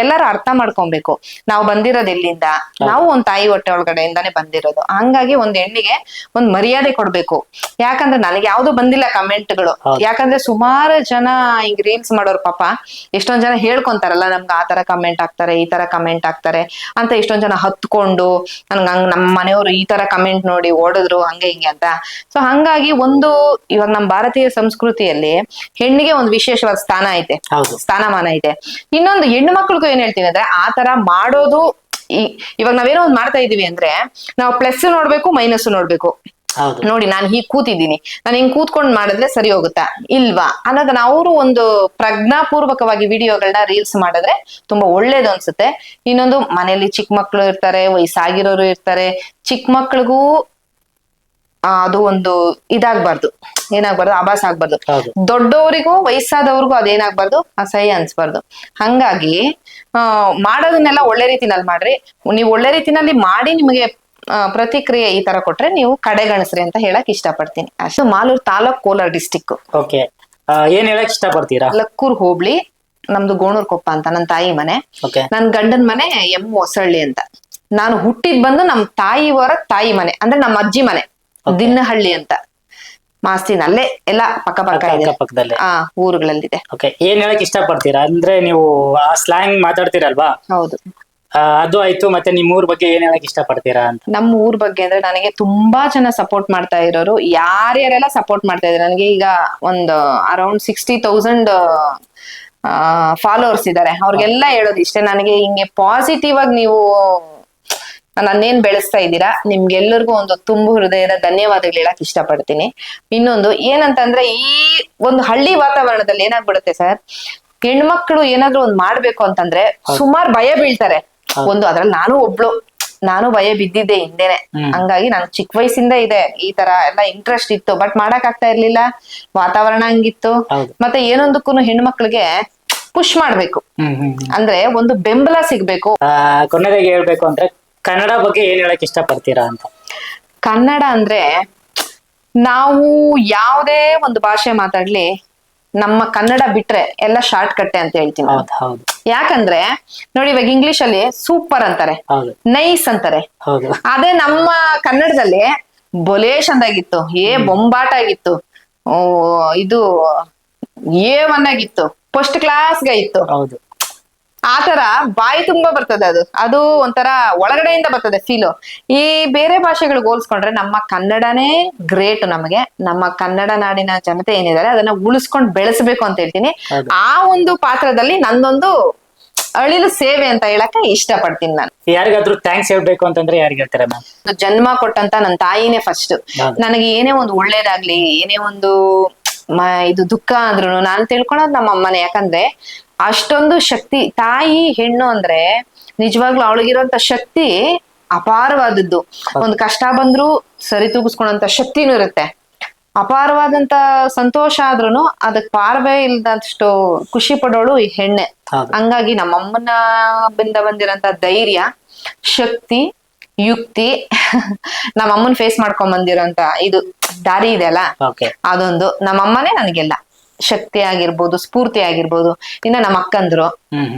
ಎಲ್ಲರೂ ಅರ್ಥ ಮಾಡ್ಕೊಬೇಕು ನಾವು ಬಂದಿರೋದು ಎಲ್ಲಿಂದ. ನಾವು ಒಂದ್ ತಾಯಿ ಹೊಟ್ಟೆ ಒಳಗಡೆಯಿಂದಾನೇ ಬಂದಿರೋದು. ಹಂಗಾಗಿ ಒಂದ್ ಹೆಣ್ಣಿಗೆ ಒಂದ್ ಮರ್ಯಾದೆ ಕೊಡ್ಬೇಕು. ಯಾಕಂದ್ರೆ ನನಗೆ ಯಾವ್ದು ಬಂದಿಲ್ಲ ಕಮೆಂಟ್ಗಳು. ಯಾಕಂದ್ರೆ ಸುಮಾರು ಜನ ಹಿಂಗ್ ರೀಲ್ಸ್ ಮಾಡೋರು ಪಾಪ ಎಷ್ಟೊಂದ್ ಜನ ಹೇಳ್ಕೊಂತಾರಲ್ಲ, ನಮ್ಗೆ ಆ ತರ ಕಮೆಂಟ್ ಆಗ್ತಾರೆ, ಈ ತರ ಕಮೆಂಟ್ ಆಗ್ತಾರೆ ಅಂತ. ಎಷ್ಟೊಂದ್ ಜನ ಹತ್ಕೊಂಡು ನನ್ಗೆ ಹಂಗ್ ನಮ್ಮ ಮನೆಯವರು ಈ ತರ ಕಮೆಂಟ್ ನೋಡಿ ಓಡಿದ್ರು ಹಂಗೆ ಹಿಂಗೆ ಅಂತ. ಸೊ ಹಂಗಾಗಿ ಒಂದು ಇವಾಗ ನಮ್ ಭಾರತೀಯ ಸಂಸ್ಕೃತಿಯಲ್ಲಿ ಹೆಣ್ಣಿಗೆ ಒಂದು ವಿಶೇಷವಾದ ಸ್ಥಾನ ಐತೆ, ಸ್ಥಾನಮಾನ ಐತೆ. ಇನ್ನೊಂದು ಹೆಣ್ಣು ಮಕ್ಳಿಗೂ ಏನ್ ಹೇಳ್ತೀವಿ ಅಂದ್ರೆ, ಆ ತರ ಮಾಡೋದು ಇವಾಗ ನಾವೇನೋ ಒಂದ್ ಮಾಡ್ತಾ ಇದೀವಿ ಅಂದ್ರೆ ನಾವು ಪ್ಲಸ್ ನೋಡ್ಬೇಕು ಮೈನಸ್ ನೋಡ್ಬೇಕು. ನೋಡಿ ನಾನ್ ಹೀಗ್ ಕೂತಿದ್ದೀನಿ, ನಾನು ಹಿಂಗ್ ಕೂತ್ಕೊಂಡ್ ಮಾಡಿದ್ರೆ ಸರಿ ಹೋಗುತ್ತಾ ಇಲ್ವಾ ಅನ್ನೋದನ್ನ ಅವರು ಒಂದು ಪ್ರಜ್ಞಾಪೂರ್ವಕವಾಗಿ ವಿಡಿಯೋಗಳನ್ನ ರೀಲ್ಸ್ ಮಾಡಿದ್ರೆ ತುಂಬಾ ಒಳ್ಳೇದು ಅನ್ಸುತ್ತೆ. ಇನ್ನೊಂದು ಮನೇಲಿ ಚಿಕ್ಕ ಮಕ್ಳು ಇರ್ತಾರೆ, ವಯಸ್ಸಾಗಿರೋರು ಇರ್ತಾರೆ. ಚಿಕ್ಕ ಮಕ್ಳಿಗೂ ಅದು ಒಂದು ಇದಾಗ್ಬಾರ್ದು, ಏನಾಗ್ಬಾರ್ದು, ಆಭಾಸ ಆಗ್ಬಾರ್ದು. ದೊಡ್ಡವರಿಗೂ ವಯಸ್ಸಾದವ್ರಿಗೂ ಅದೇನಾಗ್ಬಾರ್ದು, ಅಸಹ್ಯ ಅನ್ಸ್ಬಾರ್ದು. ಹಂಗಾಗಿ ಮಾಡೋದನ್ನೆಲ್ಲ ಒಳ್ಳೆ ರೀತಿನಲ್ಲಿ ಮಾಡ್ರಿ. ನೀವು ಒಳ್ಳೆ ರೀತಿನಲ್ಲಿ ಮಾಡಿ ನಿಮಗೆ ಪ್ರತಿಕ್ರಿಯೆ ಈ ತರ ಕೊಟ್ರೆ ನೀವು ಕಡೆಗಣಿಸ್ರಿ ಅಂತ ಹೇಳಕ್ ಇಷ್ಟಪಡ್ತೀನಿ. ಅಷ್ಟು. ಮಾಲೂರು ತಾಲೂಕ್, ಕೋಲಾರ ಡಿಸ್ಟಿಕ್. ಏನ್ ಹೇಳಕ್ ಇಷ್ಟಪಡ್ತೀರಾ? ಲಕ್ಕೂರ್ ಹೋಬ್ಳಿ, ನಮ್ದು ಗೋಣೂರ್ ಕೊಪ್ಪ ಅಂತ ನನ್ ತಾಯಿ ಮನೆ. ನನ್ ಗಂಡನ್ ಮನೆ ಹೊಸಳ್ಳಿ ಅಂತ. ನಾನು ಹುಟ್ಟಿದ್ ಬಂದು ನಮ್ ತಾಯಿಯವರ ತಾಯಿ ಮನೆ ಅಂದ್ರೆ ನಮ್ಮ ಅಜ್ಜಿ ಮನೆ ದಿನ್ನಹಳ್ಳಿ ಅಂತ. ಮಾಸ್ತಿನ ಅಲ್ಲೇ ಎಲ್ಲ ಪಕ್ಕ ಇದೆ, ಊರುಗಳಲ್ಲಿದೆ. ಏನ್ ಹೇಳಕ್ ಇಷ್ಟಪಡ್ತೀರಾ ಅಂದ್ರೆ, ನೀವು ಆ ಸ್ಲ್ಯಾಂಗ್ ಮಾತಾಡ್ತೀರಲ್ವಾ? ಹೌದು. ಅದು ಆಯ್ತು. ಮತ್ತೆ ನಿಮ್ ಊರ್ ಬಗ್ಗೆ ಏನ್ ಹೇಳಕ್ ಇಷ್ಟಪಡ್ತೀರಾ ಅಂತ? ನಮ್ಮ ಊರ್ ಬಗ್ಗೆ ಅಂದ್ರೆ ನನಗೆ ತುಂಬಾ ಜನ ಸಪೋರ್ಟ್ ಮಾಡ್ತಾ ಇರೋರು, ಯಾರ್ಯಾರೆಲ್ಲ ಸಪೋರ್ಟ್ ಮಾಡ್ತಾ ಇದ್ದಾರೆ. ನನಗೆ ಈಗ ಒಂದು ಅರೌಂಡ್ 60,000 ಫಾಲೋವರ್ಸ್ ಇದ್ದಾರೆ. ಅವ್ರಿಗೆಲ್ಲ ಹೇಳೋದು ಇಷ್ಟೇ, ನನಗೆ ಹಿಂಗೆ ಪಾಸಿಟಿವ್ ಆಗಿ ನೀವು ನನ್ನೇನ್ ಬೆಳೆಸ್ತಾ ಇದ್ದೀರಾ, ನಿಮ್ಗೆಲ್ಲರಿಗೂ ಒಂದು ತುಂಬು ಹೃದಯದ ಧನ್ಯವಾದಗಳು ಹೇಳಕ್ ಇಷ್ಟಪಡ್ತೀನಿ. ಇನ್ನೊಂದು ಏನಂತಂದ್ರೆ, ಈ ಒಂದು ಹಳ್ಳಿ ವಾತಾವರಣದಲ್ಲಿ ಏನಾಗ್ಬಿಡುತ್ತೆ ಸರ್, ಹೆಣ್ಮಕ್ಳು ಏನಾದ್ರು ಒಂದ್ ಮಾಡ್ಬೇಕು ಅಂತಂದ್ರೆ ಸುಮಾರು ಭಯ ಬೀಳ್ತಾರೆ. ಒಂದು ಅದ್ರಲ್ಲಿ ನಾನು ಭಯ ಬಿದ್ದಿದ್ದೆ ಹಿಂದೆನೆ. ಹಂಗಾಗಿ ನನ್ ಚಿಕ್ಕ ವಯಸ್ಸಿಂದ ಇದೆ ಈ ತರ ಎಲ್ಲ ಇಂಟ್ರೆಸ್ಟ್ ಇತ್ತು, ಬಟ್ ಮಾಡಕ್ ಆಗ್ತಾ ಇರ್ಲಿಲ್ಲ. ವಾತಾವರಣ ಹಂಗಿತ್ತು. ಮತ್ತೆ ಏನೊಂದಕ್ಕೂ ಹೆಣ್ಮಕ್ಳಿಗೆ ಪುಷ್ ಮಾಡ್ಬೇಕು ಅಂದ್ರೆ ಒಂದು ಬೆಂಬಲ ಸಿಗ್ಬೇಕು. ಕೊನೆದಾಗಿ ಹೇಳ್ಬೇಕು ಅಂದ್ರೆ, ಕನ್ನಡ ಬಗ್ಗೆ ಏನ್ ಹೇಳಕ್ ಇಷ್ಟಪಡ್ತೀರಾ ಅಂತ? ಕನ್ನಡ ಅಂದ್ರೆ ನಾವು ಯಾವುದೇ ಒಂದು ಭಾಷೆ ಮಾತಾಡ್ಲಿ, ನಮ್ಮ ಕನ್ನಡ ಬಿಟ್ರೆ ಎಲ್ಲ ಶಾರ್ಟ್ ಕಟ್ಟೆ ಅಂತ ಹೇಳ್ತೀನಿ. ಯಾಕಂದ್ರೆ ನೋಡಿ, ಇವಾಗ ಇಂಗ್ಲಿಷ್ ಅಲ್ಲಿ ಸೂಪರ್ ಅಂತಾರೆ, ನೈಸ್ ಅಂತಾರೆ. ಅದೇ ನಮ್ಮ ಕನ್ನಡದಲ್ಲಿ ಬೊಲೆ ಚಂದಾಗಿತ್ತು, ಬೊಂಬಾಟ ಆಗಿತ್ತು, ಇದು A1 ಆಗಿತ್ತು, ಫಸ್ಟ್ ಕ್ಲಾಸ್ಗೆ ಇತ್ತು. ಆತರ ಬಾಯಿ ತುಂಬಾ ಬರ್ತದೆ. ಅದು ಒಂಥರ ಒಳಗಡೆಯಿಂದ ಬರ್ತದೆ ಫೀಲು. ಈ ಬೇರೆ ಭಾಷೆಗಳಿಗೆ ಹೋಲ್ಸ್ಕೊಂಡ್ರೆ ನಮ್ಮ ಕನ್ನಡನೇ ಗ್ರೇಟ್. ನಮಗೆ ನಮ್ಮ ಕನ್ನಡ ನಾಡಿನ ಜನತೆ ಏನಿದ್ದಾರೆ ಅದನ್ನ ಉಳಿಸ್ಕೊಂಡ್ ಬೆಳೆಸ್ಬೇಕು ಅಂತ ಹೇಳ್ತೀನಿ. ಆ ಒಂದು ಪಾತ್ರದಲ್ಲಿ ನಂದೊಂದು ಅಳಿಲು ಸೇವೆ ಅಂತ ಹೇಳಕ್ಕೆ ಇಷ್ಟಪಡ್ತೀನಿ ನಾನು. ಯಾರಿಗಾದ್ರೂ ಥ್ಯಾಂಕ್ಸ್ ಹೇಳ್ಬೇಕು ಅಂತಂದ್ರೆ ಯಾರಿಗೆ ಹೇಳ್ತಾರೆ ಮ್ಯಾಮ್? ಜನ್ಮ ಕೊಟ್ಟಂತ ನನ್ನ ತಾಯಿನೇ ಫಸ್ಟ್. ನನಗೆ ಏನೇ ಒಂದು ಒಳ್ಳೇದಾಗ್ಲಿ, ಏನೇ ಒಂದು ಇದು ದುಃಖ ಅಂದ್ರು ನಾನು ತಿಳ್ಕೊಳೋದು ನಮ್ಮ ಅಮ್ಮನೇ. ಯಾಕಂದ್ರೆ ಅಷ್ಟೊಂದು ಶಕ್ತಿ ತಾಯಿ. ಹೆಣ್ಣು ಅಂದ್ರೆ ನಿಜವಾಗ್ಲೂ ಅವಳಿಗಿರೋಂತ ಶಕ್ತಿ ಅಪಾರವಾದದ್ದು. ಒಂದ್ ಕಷ್ಟ ಬಂದ್ರು ಸರಿ ತೂಗಿಸ್ಕೊಳಂತ ಶಕ್ತಿನೂ ಇರುತ್ತೆ. ಅಪಾರವಾದಂತ ಸಂತೋಷ ಆದ್ರೂನು ಅದಕ್ ಪಾರವೇ ಇಲ್ದಷ್ಟು ಖುಷಿ ಪಡೋಳು ಈ ಹೆಣ್ಣೆ. ಹಂಗಾಗಿ ನಮ್ಮಮ್ಮನ ಬಿಂದ ಬಂದಿರೋಂತ ಧೈರ್ಯ, ಶಕ್ತಿ, ಯುಕ್ತಿ, ನಮ್ಮಮ್ಮನ್ ಫೇಸ್ ಮಾಡ್ಕೊಂಡ್ ಬಂದಿರೋಂತ ಇದು ದಾರಿ ಇದೆ ಅಲ್ಲ, ಅದೊಂದು ನಮ್ಮಮ್ಮನೇ ನನಗೆಲ್ಲ ಶಕ್ತಿ ಆಗಿರ್ಬೋದು, ಸ್ಫೂರ್ತಿ ಆಗಿರ್ಬೋದು. ಇನ್ನ ನಮ್ಮ ಅಕ್ಕಂದ್ರು,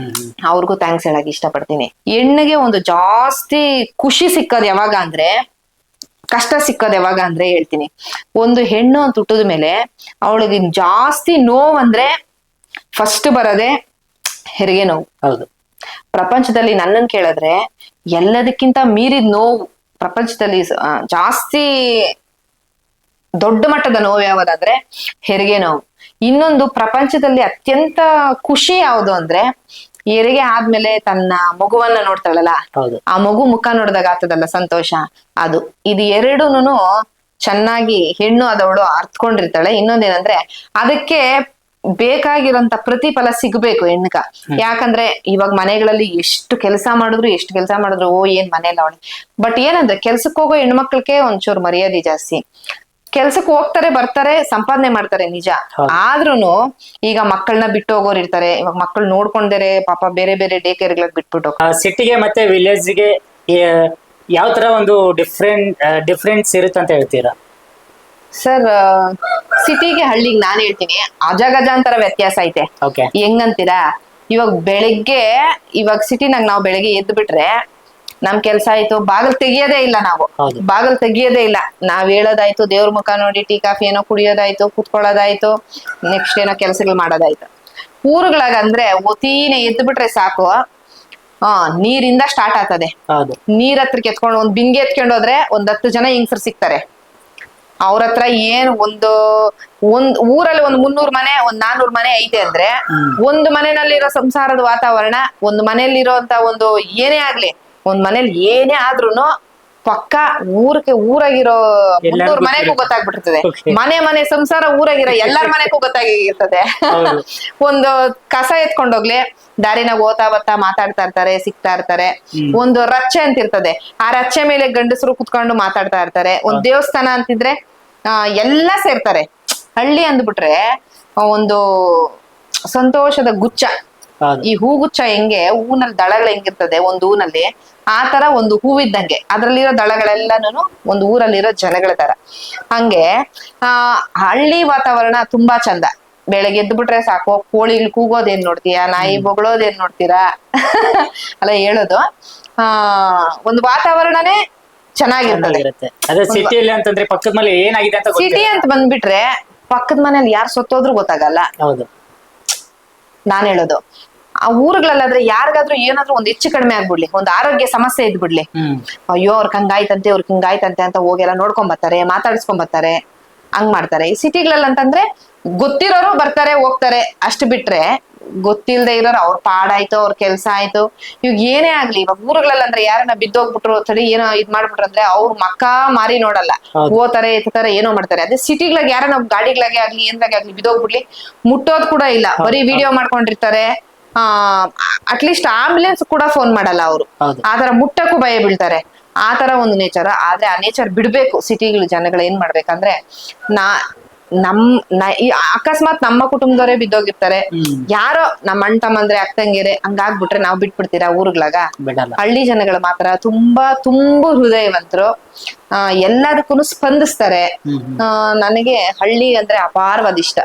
ಅವ್ರಿಗೂ ಥ್ಯಾಂಕ್ಸ್ ಹೇಳಕ್ ಇಷ್ಟಪಡ್ತೀನಿ. ಹೆಣ್ಣಿಗೆ ಒಂದು ಜಾಸ್ತಿ ಖುಷಿ ಸಿಕ್ಕದ್ ಯಾವಾಗ ಅಂದ್ರೆ, ಕಷ್ಟ ಸಿಕ್ಕದ್ ಯಾವಾಗ ಅಂದ್ರೆ ಹೇಳ್ತೀನಿ, ಒಂದು ಹೆಣ್ಣು ಅಂತ ಹುಟ್ಟಿದ ಮೇಲೆ ಅವಳಿಗೆ ಜಾಸ್ತಿ ನೋವು ಅಂದ್ರೆ ಫಸ್ಟ್ ಬರೋದೆ ಹೆರಿಗೆ ನೋವು. ಹೌದು. ಪ್ರಪಂಚದಲ್ಲಿ ನನ್ನನ್ ಕೇಳಿದ್ರೆ ಎಲ್ಲದಕ್ಕಿಂತ ಮೀರಿದ ನೋವು ಪ್ರಪಂಚದಲ್ಲಿ ಜಾಸ್ತಿ ದೊಡ್ಡ ಮಟ್ಟದ ನೋವು ಯಾವ್ದಾದ್ರೆ ಹೆರಿಗೆ ನೋವು. ಇನ್ನೊಂದು ಪ್ರಪಂಚದಲ್ಲಿ ಅತ್ಯಂತ ಖುಷಿ ಯಾವುದು ಅಂದ್ರೆ ಹೆರಿಗೆ ಆದ್ಮೇಲೆ ತನ್ನ ಮಗುವನ್ನ ನೋಡ್ತಾಳಲ್ಲ, ಆ ಮಗು ಮುಖ ನೋಡಿದಾಗ ಆಗ್ತದಲ್ಲ ಸಂತೋಷ, ಅದು. ಇದು ಎರಡೂನು ಚೆನ್ನಾಗಿ ಹೆಣ್ಣು ಆದವಳು ಅರ್ಥಕೊಂಡಿರ್ತಾಳೆ. ಇನ್ನೊಂದೇನಂದ್ರೆ ಅದಕ್ಕೆ ಬೇಕಾಗಿರೋಂತ ಪ್ರತಿಫಲ ಸಿಗ್ಬೇಕು ಹೆಣ್ಕ. ಯಾಕಂದ್ರೆ ಇವಾಗ ಮನೆಗಳಲ್ಲಿ ಎಷ್ಟು ಕೆಲಸ ಮಾಡಿದ್ರು ಓ ಏನ್ ಮನೆಯಲ್ಲ ಅವಳಿ. ಬಟ್ ಏನಂದ್ರೆ ಕೆಲ್ಸಕ್ಕೆ ಹೋಗೋ ಹೆಣ್ಮಕ್ಳಿಗೆ ಒಂಚೂರು ಮರ್ಯಾದೆ ಜಾಸ್ತಿ. ಕೆಲ್ಸಕ್ಕೆ ಹೋಗ್ತಾರೆ, ಬರ್ತಾರೆ, ಸಂಪಾದನೆ ಮಾಡ್ತಾರೆ ನಿಜ. ಆದ್ರೂನು ಈಗ ಮಕ್ಕಳನ್ನ ಬಿಟ್ಟು ಹೋಗೋರು ಇರ್ತಾರೆ. ಇವಾಗ ಮಕ್ಕಳು ನೋಡ್ಕೊಂಡರೆ ಪಾಪ ಬೇರೆ ಬೇರೆ ಡೇ ಕೇರ್ಗಳಿಗೆ ಬಿಟ್ಬಿಟ್ಟು ಸಿಟಿಗೆ ಮತ್ತೆ ವಿಲೇಜ್ಗೆ ಯಾವ ತರ ಒಂದು ಡಿಫ್ರೆನ್ಸ್ ಇರುತ್ತೆ ಅಂತ ಹೇಳ್ತೀರಾ? ಸರ್, ಸಿಟಿಗೆ ಹಳ್ಳಿಗೆ ನಾನ್ ಹೇಳ್ತೀನಿ ಅಜಗಜಾಂತರ ವ್ಯತ್ಯಾಸ ಐತೆ. ಹೆಂಗಂತೀರಾ, ಇವಾಗ ಬೆಳಿಗ್ಗೆ ಇವಾಗ ಸಿಟಿನಾಗ ನಾವು ಬೆಳಿಗ್ಗೆ ಎದ್ದು ಬಿಟ್ರೆ ನಮ್ ಕೆಲ್ಸ ಆಯ್ತು, ಬಾಗಿಲು ತೆಗಿಯೋದೇ ಇಲ್ಲ. ನಾವು ಬಾಗಿಲು ತೆಗಿಯೋದೇ ಇಲ್ಲ. ನಾವ್ ಹೇಳೋದಾಯ್ತು, ದೇವ್ರ ಮುಖ ನೋಡಿ ಟೀ ಕಾಫಿ ಏನೋ ಕುಡಿಯೋದಾಯ್ತು, ಕುತ್ಕೊಳ್ಳೋದಾಯ್ತು, ನೆಕ್ಸ್ಟ್ ಏನೋ ಕೆಲ್ಸಗಳು ಮಾಡೋದಾಯ್ತು. ಊರುಗಳಾಗ ಅಂದ್ರೆ ಒತ್ತೀನೆ ಎದ್ದು ಬಿಟ್ರೆ ಸಾಕು, ನೀರಿಂದ ಸ್ಟಾರ್ಟ್ ಆಗ್ತದೆ. ನೀರ್ ಹತ್ರಕ್ಕೆ ಎತ್ಕೊಂಡು ಒಂದ್ ಬಿಂಗೆ ಎತ್ಕೊಂಡು ಹೋದ್ರೆ ಒಂದ್ 10 ಜನ ಹೆಂಗಸರು ಸಿಗ್ತಾರೆ. ಅವ್ರ ಹತ್ರ ಏನು ಒಂದ್ ಊರಲ್ಲಿ ಒಂದ್ 300 ಮನೆ, ಒಂದ್ 400 ಮನೆ ಐತೆ ಅಂದ್ರೆ ಒಂದು ಮನೆಯಲ್ಲಿರೋ ಸಂಸಾರದ ವಾತಾವರಣ, ಒಂದು ಮನೆಯಲ್ಲಿರೋಂತ ಒಂದು ಏನೇ ಆಗ್ಲಿ, ಒಂದ್ ಮನೇಲಿ ಏನೇ ಆದ್ರೂನು ಪಕ್ಕ ಊರಾಗಿರೋ 300 ಮನೆಗೂ ಗೊತ್ತಾಗ್ಬಿಟ್ಟಿರ್ತದೆ. ಮನೆ ಸಂಸಾರ ಊರಾಗಿರೋ ಎಲ್ಲಾರ ಮನೆಗೂ ಗೊತ್ತಾಗಿರ್ತದೆ. ಒಂದು ಕಸ ಎತ್ಕೊಂಡೋಗ್ಲಿ, ದಾರಿನಾಗ ಓತಾ ಬತ್ತಾ ಮಾತಾಡ್ತಾ ಇರ್ತಾರೆ, ಸಿಗ್ತಾ ಇರ್ತಾರೆ. ಒಂದು ರಚ್ಚೆ ಅಂತ ಇರ್ತದೆ, ಆ ರಚ್ಚೆ ಮೇಲೆ ಗಂಡಸರು ಕುತ್ಕೊಂಡು ಮಾತಾಡ್ತಾ ಇರ್ತಾರೆ. ಒಂದ್ ದೇವಸ್ಥಾನ ಅಂತಿದ್ರೆ ಎಲ್ಲ ಸೇರ್ತಾರೆ. ಹಳ್ಳಿ ಅಂದ್ಬಿಟ್ರೆ ಒಂದು ಸಂತೋಷದ ಗುಚ್ಛ. ಈ ಹೂಗುಚ್ಛ ಹೆಂಗೆ ಹೂನಲ್ಲಿ ದಳಗಳು ಹೆಂಗಿರ್ತದೆ ಒಂದು ಹೂನಲ್ಲಿ, ಆ ತರ ಒಂದು ಹೂವಿದ್ದಂಗೆ ಅದ್ರಲ್ಲಿರೋ ದಳಗಳೆಲ್ಲಾನು ಒಂದು ಊರಲ್ಲಿರೋ ಜನಗಳ ತರ. ಹಂಗೆ ಹಳ್ಳಿ ವಾತಾವರಣ ತುಂಬಾ ಚಂದ. ಬೆಳಗ್ಗೆ ಎದ್ದು ಬಿಟ್ರೆ ಸಾಕು, ಕೋಳಿಗಳು ಕೂಗೋದೇನ್ ನೋಡ್ತೀಯಾ, ನಾಯಿ ಬೊಗಳೋದೇನ್ ನೋಡ್ತೀರಾ ಅಲ್ಲ ಹೇಳೋದು. ಒಂದು ವಾತಾವರಣನೇ ಚೆನ್ನಾಗಿರ್ತದೆ. ಸಿಟಿಯಲ್ಲಿ ಅಂತಂದ್ರೆ ಪಕ್ಕದ ಮನೆ ಏನಾಗಿದೆ ಅಂತ ಸಿಟಿ ಅಂತ ಬಂದ್ಬಿಟ್ರೆ ಪಕ್ಕದ ಮನೇಲಿ ಯಾರು ಸತ್ತೋದ್ರು ಗೊತ್ತಾಗಲ್ಲ. ನಾನ್ ಹೇಳೋದು, ಆ ಊರುಗಳಲ್ಲಾದ್ರೆ ಯಾರಿಗಾದ್ರೂ ಏನಾದ್ರೂ ಒಂದ್ ಹೆಚ್ಚು ಕಡಿಮೆ ಆಗ್ಬಿಡ್ಲಿ, ಒಂದ್ ಆರೋಗ್ಯ ಸಮಸ್ಯೆ ಇದ್ಬಿಡ್ಲಿ, ಅಯ್ಯೋ ಅವ್ರಿಗೆ ಹಂಗಾಯ್ತಂತೆ ಅಂತ ಹೋಗೆಲ್ಲ ನೋಡ್ಕೊಂಡ್ ಬರ್ತಾರೆ, ಮಾತಾಡಿಸ್ಕೊಂಡ್ ಬರ್ತಾರೆ, ಹಂಗ್ ಮಾಡ್ತಾರೆ. ಈ ಸಿಟಿಗಳಲ್ಲಿ ಅಂತಂದ್ರೆ ಗೊತ್ತಿರೋರು ಬರ್ತಾರೆ ಹೋಗ್ತಾರೆ, ಅಷ್ಟು ಬಿಟ್ರೆ ಗೊತ್ತಿಲ್ದೆ ಇರೋರು ಅವ್ರ ಪಾಡಾಯ್ತು, ಅವ್ರ ಕೆಲ್ಸ ಆಯ್ತು. ಇವಾಗ ಏನೇ ಆಗ್ಲಿ, ಇವಾಗ ಊರುಗಳಲ್ಲಂದ್ರೆ ಯಾರನ್ನ ಬಿದ್ದೋಗ್ಬಿಟ್ರು ಸರಿ ಏನೋ ಇದ್ ಮಾಡ್ಬಿಟ್ರಂದ್ರೆ ಅವ್ರ ಮಕ್ಕ ಮಾರಿ ನೋಡಲ್ಲ, ಹೋತಾರೆ ಎತ್ತಾರೆ ಏನೋ ಮಾಡ್ತಾರೆ. ಅದೇ ಸಿಟಿಗಳಿಗೆ ಯಾರನ್ನ ಗಾಡಿಗಳಾಗೆ ಆಗ್ಲಿ ಏನ್ದಾಗೆ ಆಗ್ಲಿ ಬಿದ್ದೋಗ್ಬಿಡ್ಲಿ ಮುಟ್ಟೋದ್ ಕೂಡ ಇಲ್ಲ, ಬರೀ ವಿಡಿಯೋ ಮಾಡ್ಕೊಂಡಿರ್ತಾರೆ. ಅಟ್ಲೀಸ್ಟ್ ಆಂಬುಲೆನ್ಸ್ ಕೂಡ ಫೋನ್ ಮಾಡಲ್ಲ ಅವರು, ಆತರ ಮುಟ್ಟಕ್ಕೂ ಭಯ ಬೀಳ್ತಾರೆ. ಆತರ ಒಂದು ನೇಚರ್. ಆದ್ರೆ ಆ ನೇಚರ್ ಬಿಡ್ಬೇಕು. ಸಿಟಿಗಳು ಜನಗಳು ಏನ್ ಮಾಡ್ಬೇಕಂದ್ರೆ, ಅಕಸ್ಮಾತ್ ನಮ್ಮ ಕುಟುಂಬದವರೇ ಬಿದ್ದೋಗಿರ್ತಾರೆ, ಯಾರೋ ನಮ್ಮ ಅಣ್ಣ ತಮ್ಮಂದ್ರೆ ಅಕ್ಕಂಗೆರೆ ಹಂಗಾಗ್ಬಿಟ್ರೆ ನಾವ್ ಬಿಟ್ಬಿಡ್ತೀರಾ ಊರುಗಳಾಗ? ಹಳ್ಳಿ ಜನಗಳು ಮಾತ್ರ ತುಂಬಾ ಹೃದಯವಂತರು, ಎಲ್ಲದಕ್ಕೂ ಸ್ಪಂದಿಸ್ತಾರೆ. ನನಗೆ ಹಳ್ಳಿ ಅಂದ್ರೆ ಅಪಾರವಾದ ಇಷ್ಟ.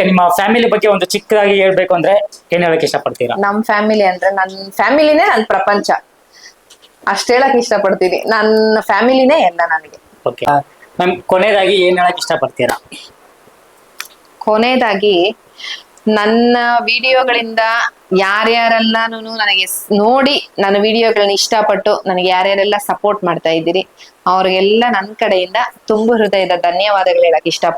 ನಿಮ್ಮ ಫ್ಯಾಮಿಲಿ ಬಗ್ಗೆ ಒಂದು ಚಿಕ್ಕದಾಗಿ ಹೇಳ್ಬೇಕು ಅಂದ್ರೆ ಏನ್ ಹೇಳಕ್ ಇಷ್ಟಪಡ್ತೀರಾ? ನಮ್ ಫ್ಯಾಮಿಲಿ ಅಂದ್ರೆ ನನ್ ಫ್ಯಾಮಿಲಿನೇ ನನ್ ಪ್ರಪಂಚ, ಅಷ್ಟ್ ಹೇಳಕ್ ಇಷ್ಟಪಡ್ತೀನಿ. ನನ್ನ ಫ್ಯಾಮಿಲಿನೇ ಎಲ್ಲ ನನಗೆ. ಕೊನೆಯದಾಗಿ ಏನ್ ಹೇಳಕ್ ಇಷ್ಟಪಡ್ತೀರಾ? ಕೊನೆಯದಾಗಿ ನನ್ನ ವಿಡಿಯೋಗಳಿಂದ ಯಾರ್ಯಾರೆಲ್ಲಾನು ನನಗೆ ನೋಡಿ ನನ್ನ ವಿಡಿಯೋಗಳನ್ನ ಇಷ್ಟಪಟ್ಟು ನನಗೆ ಯಾರ್ಯಾರೆಲ್ಲ ಸಪೋರ್ಟ್ ಮಾಡ್ತಾ ಇದ್ದೀರಿ ಅವ್ರಿಗೆಲ್ಲ ನನ್ನ ಕಡೆಯಿಂದ ತುಂಬು ಹೃದಯದ ಧನ್ಯವಾದಗಳು ಹೇಳಕ್ ಇಷ್ಟಪಡ್ತೀನಿ.